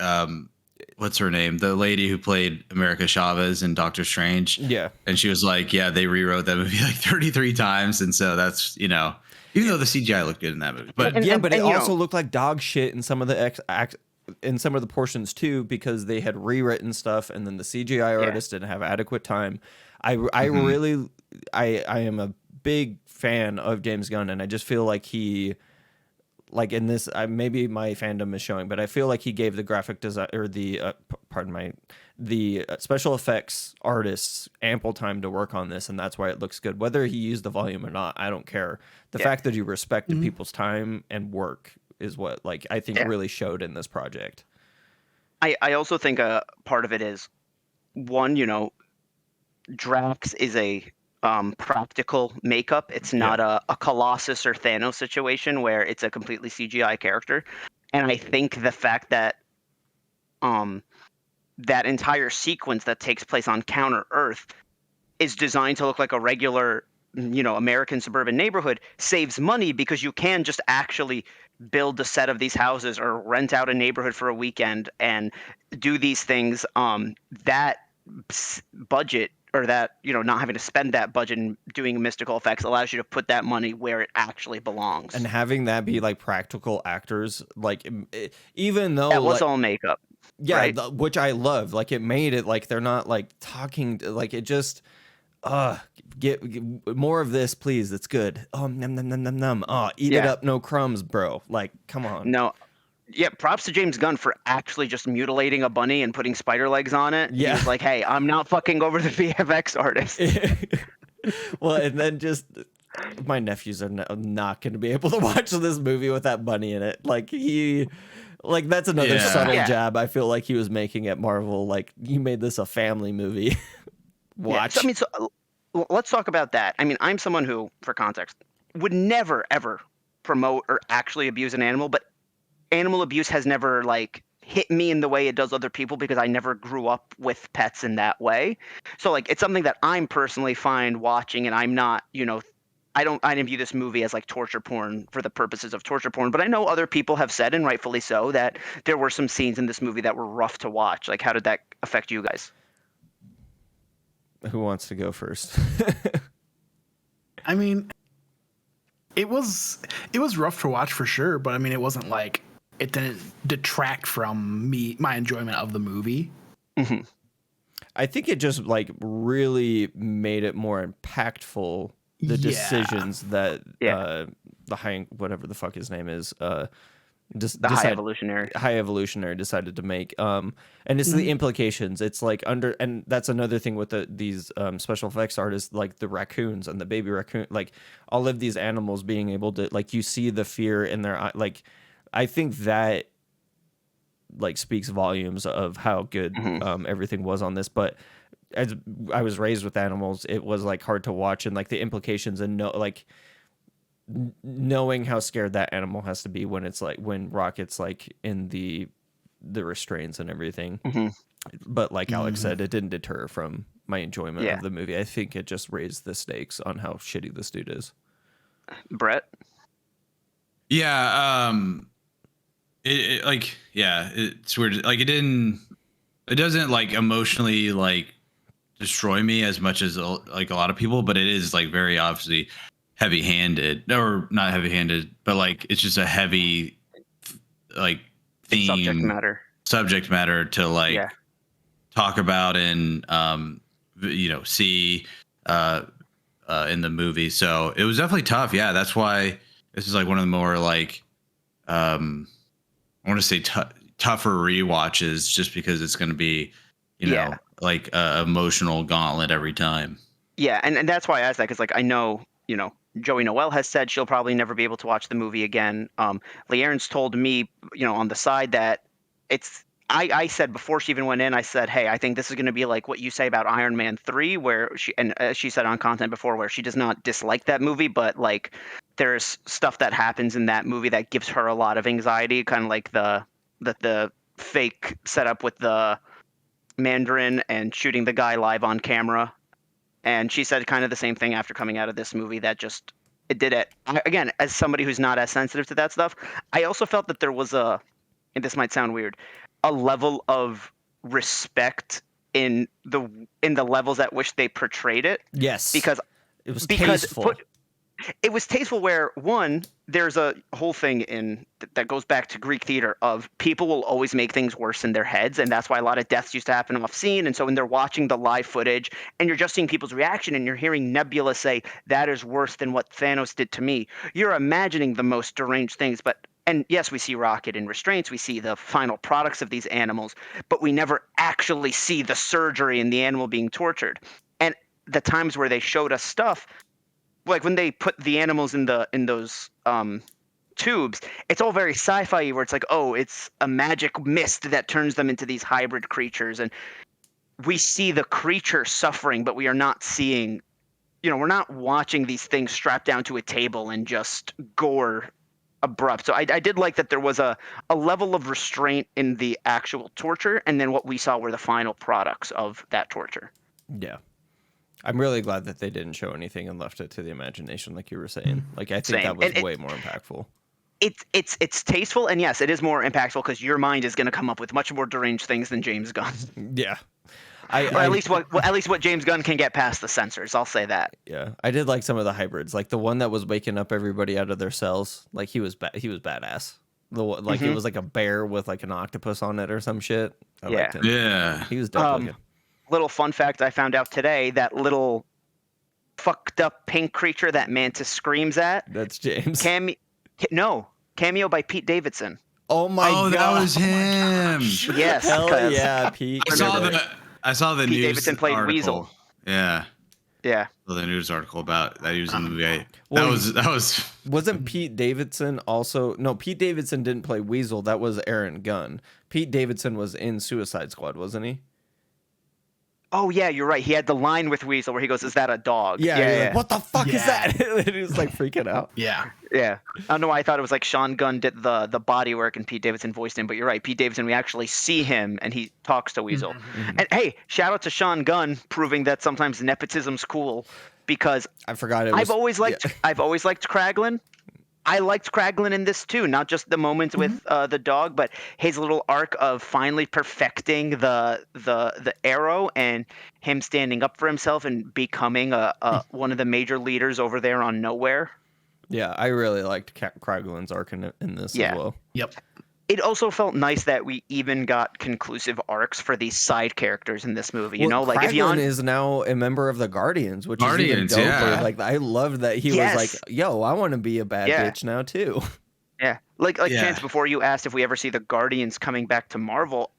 what's her name? The lady who played America Chavez in Doctor Strange. Yeah. And she was like, yeah, they rewrote that movie like 33 times. And so that's, even though the CGI looked good in that movie. But it also looked like dog shit in some of the in some of the portions too, because they had rewritten stuff and then the CGI artist didn't have adequate time. I really am a big fan of James Gunn, and I just feel like he, like in this, maybe my fandom is showing, but I feel like he gave the graphic design or the special effects artists ample time to work on this, and that's why it looks good. Whether he used the volume or not, I don't care. The fact that he respected people's time and work is what I think really showed in this project. I also think a part of it is one, Drax is a practical makeup. It's not a Colossus or Thanos situation where it's a completely CGI character. And I think the fact that that entire sequence that takes place on Counter Earth is designed to look like a regular, American suburban neighborhood saves money because you can just actually build a set of these houses or rent out a neighborhood for a weekend and do these things. That budget, or that, not having to spend that budget and doing mystical effects, allows you to put that money where it actually belongs. And having that be like practical actors, even though that was all makeup. Yeah, right? Which I love. Like it made it like they're not like talking, like it just, get more of this, please. It's good. Oh, num num num num num. Oh, eat it up, no crumbs, bro. Like, come on. No. Yeah, props to James Gunn for actually just mutilating a bunny and putting spider legs on it. Yeah. He was like, hey, I'm not fucking over the VFX artist. Well, and then just my nephews are not going to be able to watch this movie with that bunny in it. Like that's another subtle jab I feel like he was making at Marvel. Like, you made this a family movie. Watch. Yeah, so let's talk about that. I mean, I'm someone who, for context, would never ever promote or actually abuse an animal, but animal abuse has never like hit me in the way it does other people because I never grew up with pets in that way. So like, it's something that I'm personally fine watching, and I'm not, I didn't view this movie as like torture porn for the purposes of torture porn, but I know other people have said, and rightfully so, that there were some scenes in this movie that were rough to watch. Like, how did that affect you guys? Who wants to go first? I mean, it was rough to watch for sure, but I mean, it wasn't like it didn't detract from my enjoyment of the movie. Mm-hmm. I think it just like really made it more impactful. The decisions that the high, whatever the fuck his name is, High Evolutionary decided to make. And it's the implications. It's like and that's another thing with these special effects artists, like the raccoons and the baby raccoon, like all of these animals being able to, like, you see the fear in their eye. Like, I think that like speaks volumes of how good everything was on this. But as I was raised with animals, it was like hard to watch, and like the implications and knowing how scared that animal has to be when it's like when Rocket's like in the restraints and everything. But like Alex said, it didn't deter from my enjoyment of the movie. I think it just raised the stakes on how shitty this dude is. Brett? Yeah, it's weird. Like, it doesn't like emotionally like destroy me as much as like a lot of people, but it is like very obviously heavy-handed, or not heavy-handed, but like it's just a heavy like theme, subject matter to like talk about and see in the movie. So it was definitely tough. Yeah, that's why this is like one of the more like I want to say tougher rewatches, just because it's going to be like a emotional gauntlet every time. Yeah, and that's why I asked that, because like I know, Joey Noelle has said she'll probably never be able to watch the movie again. Lee Aaron's told me, on the side that it's. I said before she even went in, I said, hey, I think this is going to be like what you say about Iron Man 3, where she said on content before, where she does not dislike that movie, but like there's stuff that happens in that movie that gives her a lot of anxiety, kind of like the fake setup with the Mandarin and shooting the guy live on camera. And she said kind of the same thing after coming out of this movie, that just it did it. Again, as somebody who's not as sensitive to that stuff, I also felt that there was and this might sound weird, a level of respect in the levels at which they portrayed it. Yes. Because it was tasteful. It was tasteful where, one, there's a whole thing that goes back to Greek theater of people will always make things worse in their heads, and that's why a lot of deaths used to happen off scene. And so when they're watching the live footage and you're just seeing people's reaction and you're hearing Nebula say, that is worse than what Thanos did to me, you're imagining the most deranged things. And yes, we see Rocket in restraints, we see the final products of these animals, but we never actually see the surgery and the animal being tortured. And the times where they showed us stuff, like when they put the animals in those tubes, it's all very sci-fi, where it's like, oh, it's a magic mist that turns them into these hybrid creatures, and we see the creature suffering, but we are not seeing, we're not watching these things strapped down to a table and just gore abrupt. So I did like that there was a level of restraint in the actual torture, and then what we saw were the final products of that torture. Yeah. I'm really glad that they didn't show anything and left it to the imagination, like you were saying. Like, I think that was way more impactful. It's tasteful, and yes, it is more impactful because your mind is going to come up with much more deranged things than James Gunn. Yeah. At least what James Gunn can get past the censors. I'll say that. Yeah, I did like some of the hybrids, like the one that was waking up everybody out of their cells. Like, he was badass. It was like a bear with like an octopus on it or some shit. I liked him. Yeah, he was dope looking. Little fun fact I found out today, that little fucked up pink creature that Mantis screams at. That's James. Cameo by Pete Davidson. Oh my god. That was him. Yes. Hell yeah, Pete. I saw the Pete news Davidson played article. Weasel. Yeah. Yeah. The news article about that he was in the movie. Well, that was Wasn't Pete Davidson also? No, Pete Davidson didn't play Weasel. That was Aaron Gunn. Pete Davidson was in Suicide Squad, wasn't he? Oh yeah, you're right. He had the line with Weasel where he goes, "Is that a dog?" Yeah. Like, what the fuck is that? And he was like freaking out. Yeah. Yeah. I don't know why I thought it was like Sean Gunn did the body work and Pete Davidson voiced him, but you're right. Pete Davidson, we actually see him and he talks to Weasel. Mm-hmm. And hey, shout out to Sean Gunn proving that sometimes nepotism's cool, because I forgot it was, I've always liked Kraglin. I liked Kraglin in this too, not just the moments with the dog, but his little arc of finally perfecting the arrow and him standing up for himself and becoming one of the major leaders over there on Nowhere. Yeah, I really liked Kraglin's arc in this as well. Yep. It also felt nice that we even got conclusive arcs for these side characters in this movie. You know, like if Kraglin is now a member of the Guardians, which is even doper. Yeah. Like I love that he was like, "Yo, I want to be a bad bitch now too." Yeah, like Chance, before you asked if we ever see the Guardians coming back to Marvel,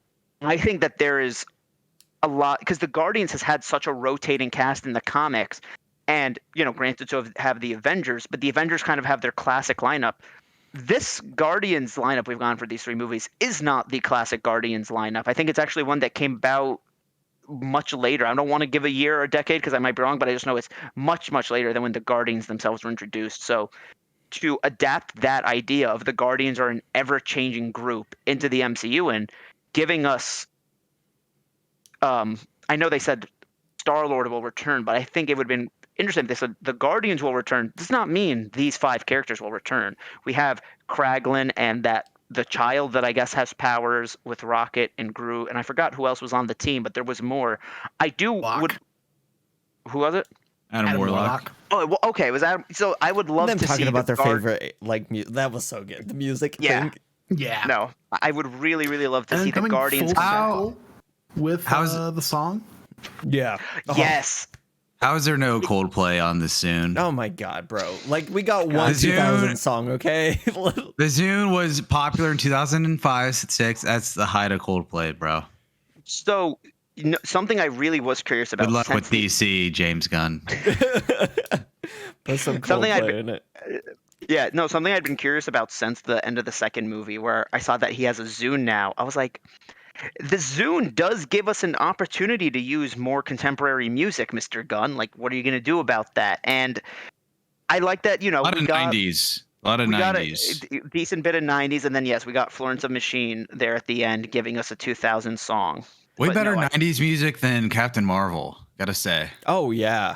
I think that there is a lot, because the Guardians has had such a rotating cast in the comics, and granted to have the Avengers, but the Avengers kind of have their classic lineup. This Guardians lineup we've gone for these three movies is not the classic Guardians lineup. I think it's actually one that came about much later. I don't want to give a year or a decade because I might be wrong, but I just know it's much, much later than when the Guardians themselves were introduced. So to adapt that idea of the Guardians are an ever-changing group into the MCU and giving us I know they said Star-Lord will return, but I think it would have been interesting if they said the Guardians will return. Does not mean these 5 characters will return. We have Kraglin and the child that I guess has powers with Rocket and Groot, and I forgot who else was on the team, but there was more. Who was it? Adam Warlock. Oh, well, okay. Was Adam? So I would love them to talking see about their favorite that was so good. The music thing. Yeah. No, I would really, really love to see the Guardians full circle with the song. Yeah. Yes. How is there no Coldplay on the Zune? Oh my god, bro! Like we got one 2000 song, okay? The Zune was popular in 2005, 6. That's the height of Coldplay, bro. So something I really was curious about. Good luck with DC, James Gunn. Put some Coldplay in it. Yeah, no, something I'd been curious about since the end of the second movie, where I saw that he has a Zune now. I was like, the Zune does give us an opportunity to use more contemporary music, Mr. Gunn. Like, what are you going to do about that? And I like that, a lot of 90s. A lot of 90s. A decent bit of 90s. And then, yes, we got Florence of Machine there at the end giving us a 2000 song. Way better 90s music than Captain Marvel, gotta say. Oh, yeah.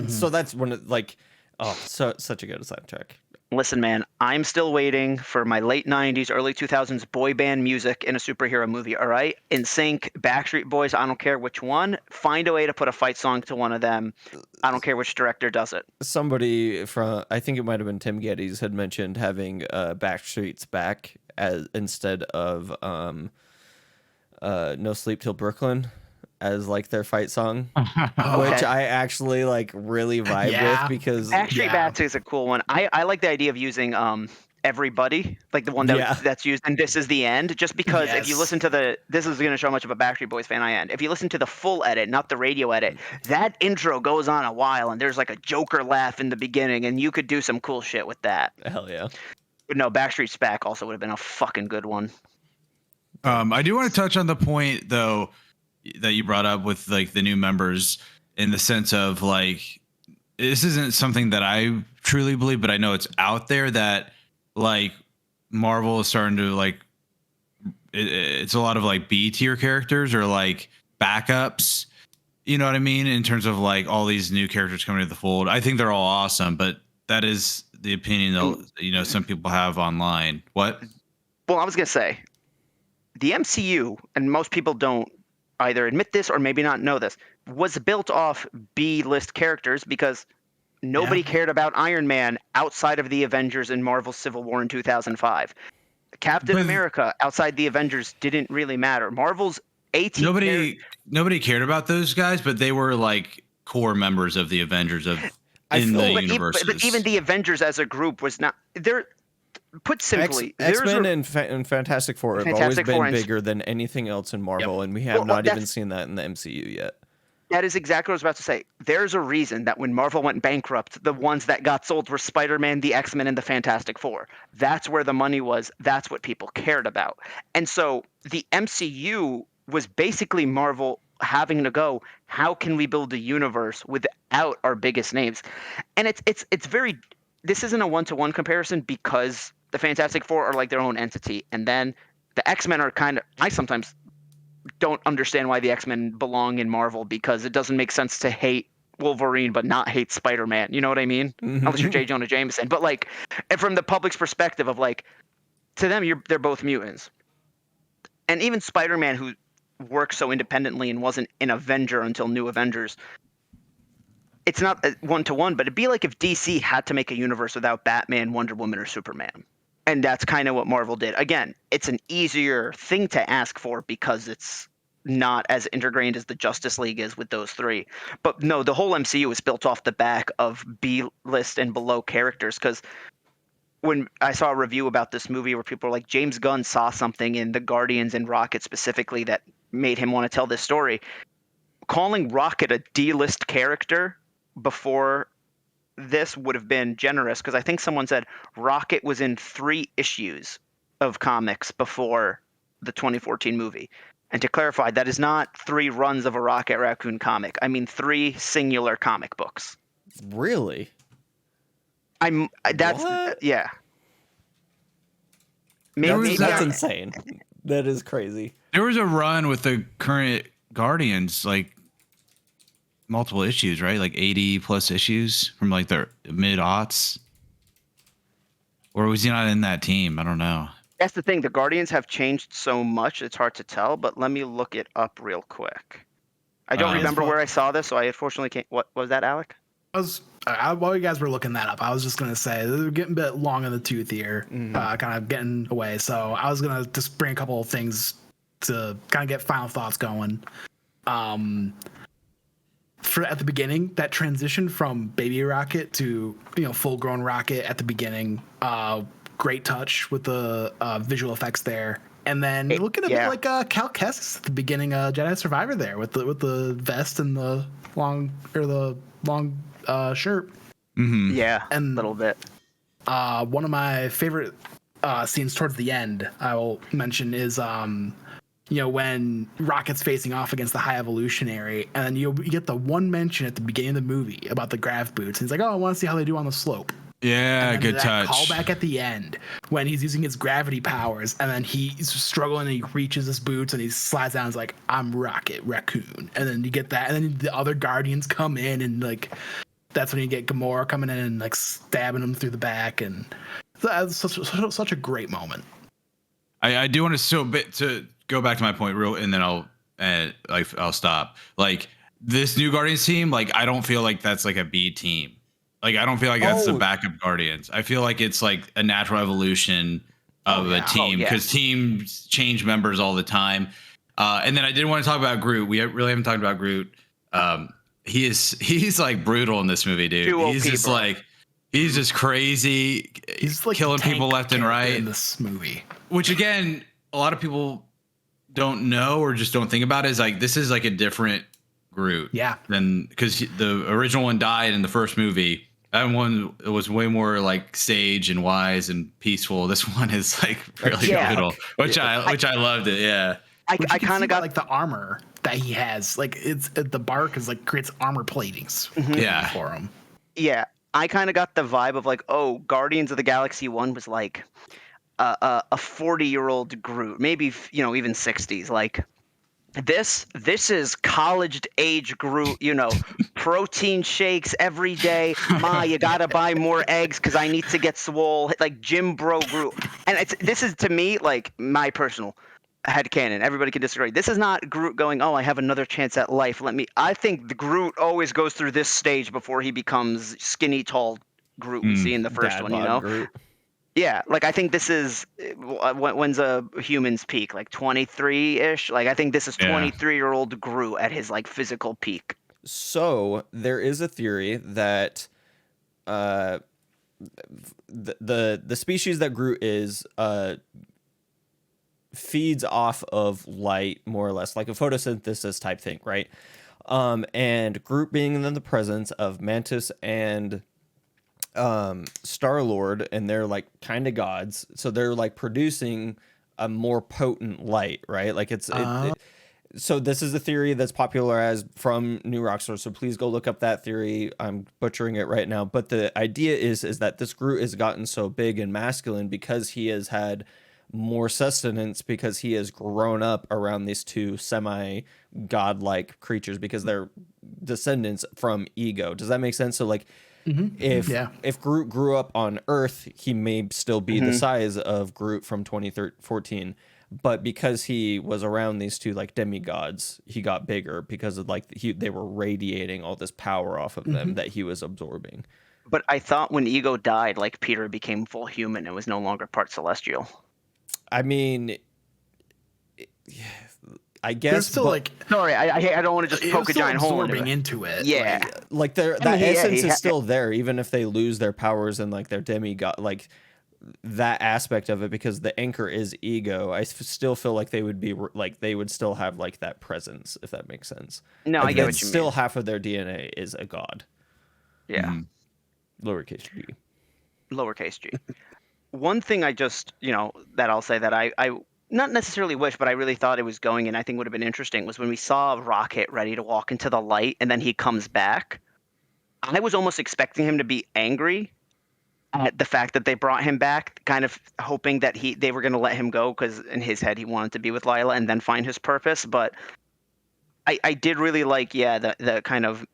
So that's one of, such a good soundtrack. Listen, man, I'm still waiting for my late 90s, early 2000s boy band music in a superhero movie, all right? NSYNC, Backstreet Boys, I don't care which one. Find a way to put a fight song to one of them. I don't care which director does it. Somebody from, I think it might have been Tim Geddes, had mentioned having Backstreet's Back instead of No Sleep Till Brooklyn as like their fight song, which I actually like really vibe with, because Backstreet Bats is a cool one. I like the idea of using Everybody, like the one that's used, and This Is the End, just because if you listen to this is going to show how much of a Backstreet Boys fan I am. If you listen to the full edit, not the radio edit, that intro goes on a while, and there's like a Joker laugh in the beginning, and you could do some cool shit with that. Hell yeah. But no, Backstreet's Back also would have been a fucking good one. I do want to touch on the point though that you brought up with like the new members, in the sense of like, this isn't something that I truly believe, but I know it's out there that like Marvel is starting to like, it's a lot of like B tier characters or like backups, you know what I mean? In terms of like all these new characters coming to the fold. I think they're all awesome, but that is the opinion that, some people have online. What? Well, I was going to say the MCU, and most people don't either admit this or maybe not know this, was built off B-list characters because nobody cared about Iron Man outside of the Avengers and Marvel Civil War in 2005. Captain America outside the Avengers didn't really matter. Marvel's A-team nobody cared about those guys, but they were like core members of the Avengers in the universes. But even the Avengers as a group was not. They're put simply. X-Men and Fantastic Four have always been bigger than anything else in Marvel, and we have not even seen that in the MCU yet. That is exactly what I was about to say. There's a reason that when Marvel went bankrupt, the ones that got sold were Spider-Man, the X-Men, and the Fantastic Four. That's where the money was. That's what people cared about. And so the MCU was basically Marvel having to go, how can we build a universe without our biggest names? And it's very, this isn't a one-to-one comparison because the Fantastic Four are like their own entity. And then the X-Men are kind of, I sometimes don't understand why the X-Men belong in Marvel because it doesn't make sense to hate Wolverine but not hate Spider-Man. You know what I mean? Unless you're J. Jonah Jameson. But like, and from the public's perspective of like, to them, they're both mutants. And even Spider-Man, who works so independently and wasn't an Avenger until New Avengers, it's not one-to-one, but it'd be like if DC had to make a universe without Batman, Wonder Woman, or Superman. And that's kind of what Marvel did. Again, it's an easier thing to ask for because it's not as ingrained as the Justice League is with those three. But no, the whole MCU is built off the back of B-list and below characters. Because when I saw a review about this movie where people were like, James Gunn saw something in the Guardians and Rocket specifically that made him want to tell this story. Calling Rocket a D-list character before this would have been generous because I think someone said Rocket was in 3 issues of comics before the 2014 movie. And to clarify, that is not 3 runs of a Rocket Raccoon comic. I mean 3 singular comic books. Really? Yeah. Maybe that's insane. That is crazy. There was a run with the current Guardians, like multiple issues, right? Like 80 plus issues from like the mid-aughts. Or was he not in that team? I don't know. That's the thing. The Guardians have changed so much, it's hard to tell, but let me look it up real quick. I don't remember where I saw this, so I unfortunately can't. What was that, Alec? While you guys were looking that up, I was just going to say, they're getting a bit long in the tooth here, kind of getting away. So I was going to just bring a couple of things to kind of get final thoughts going. At the beginning, that transition from baby Rocket to full grown Rocket at the beginning, great touch with the visual effects there, and then looking a bit like Cal Kestis at the beginning, Jedi Survivor there with the vest and the long shirt. Yeah, and a little bit. One of my favorite scenes towards the end I will mention is when Rocket's facing off against the High Evolutionary, and then you get the one mention at the beginning of the movie about the grav boots. And he's like, "Oh, I want to see how they do on the slope." Yeah, good touch. Call back at the end when he's using his gravity powers, and then he's struggling and he reaches his boots and he slides down. And is like, "I'm Rocket Raccoon," and then you get that, and then the other Guardians come in, and like that's when you get Gamora coming in and like stabbing him through the back, and that's such a great moment. I do want to go back to my point real, and then I'll stop. Like this new Guardians team, like I don't feel like that's like a B team. Like I don't feel like that's the backup Guardians. I feel like it's like a natural evolution of a team because teams change members all the time. And then I did want to talk about Groot. We really haven't talked about Groot. He's like brutal in this movie, dude. He's just crazy. He's like killing people left and right in this movie. Which again, a lot of people don't know or just don't think about it, is like this is like a different Groot. Yeah. Than because the original one died in the first movie. That one was way more like sage and wise and peaceful. This one is like really brutal, which I loved it. Yeah. I kind of got like the armor that he has. Like it's the bark is like creates armor platings. For him. Yeah. I kind of got the vibe of like, oh, Guardians of the Galaxy 1 was like a 40-year-old Groot, maybe even 60s. Like this is college age Groot. Protein shakes every day. Ma, you gotta buy more eggs because I need to get swole. Like Jim Bro Groot, and this is to me like my personal headcanon. Everybody can disagree. This is not Groot going, oh, I have another chance at life. I think the Groot always goes through this stage before he becomes skinny, tall Groot we see in the first one, Groot. Yeah, like I think this is, when's a human's peak? Like 23-ish? Like I think this is 23-year-old Groot at his like physical peak. So there is a theory that the species that Groot is feeds off of light, more or less, like a photosynthesis type thing, right? And Groot being in the presence of Mantis and Star-Lord, and they're like kind of gods, so they're like producing a more potent light, right? Like so this is a theory that's popularized from New Rockstar, so please go look up that theory. I'm butchering it right now, but the idea is that this Groot has gotten so big and masculine because he has had more sustenance, because he has grown up around these two semi-godlike creatures, because they're descendants from Ego. Does that make sense? So like, if Groot grew up on Earth, he may still be the size of Groot from 2014. But because he was around these two like demigods, he got bigger because of like they were radiating all this power off of them that he was absorbing. But I thought when Ego died, like Peter became full human and was no longer part celestial. I mean, I guess there's still like sorry, I don't want to just poke a giant hole into it. Yeah, like that essence is still there, even if they lose their powers and like their demigod, like that aspect of it, because the anchor is Ego. I still feel like they would be like they would still have like that presence, if that makes sense. No, like, I get what you mean. Still, half of their DNA is a god. Yeah, lowercase g. Lowercase g. One thing I just that I'll say that I not necessarily wish, but I really thought it was going, and I think would have been interesting, was when we saw Rocket ready to walk into the light, and then he comes back. I was almost expecting him to be angry at the fact that they brought him back, kind of hoping that they were going to let him go, because in his head he wanted to be with Lila and then find his purpose. But I did really like, the kind of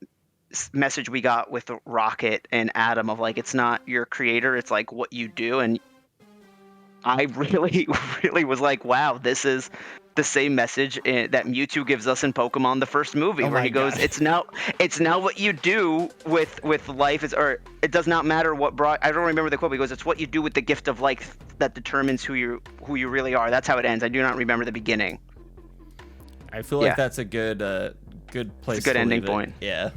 message we got with Rocket and Adam of like, it's not your creator, it's like what you do. And I really, really was like, wow, this is the same message that Mewtwo gives us in Pokemon the first movie, where he goes, it's now what you do with life, or it does not matter what brought. I don't remember the quote. He goes, it's what you do with the gift of life that determines who you really are. That's how it ends. I do not remember the beginning. I feel like that's a good place. It's a good ending point. Yeah.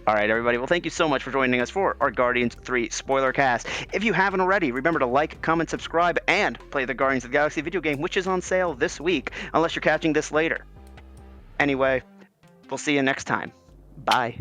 All right, everybody. Well, thank you so much for joining us for our Guardians 3 spoiler cast. If you haven't already, remember to like, comment, subscribe, and play the Guardians of the Galaxy video game, which is on sale this week, unless you're catching this later. Anyway, we'll see you next time. Bye.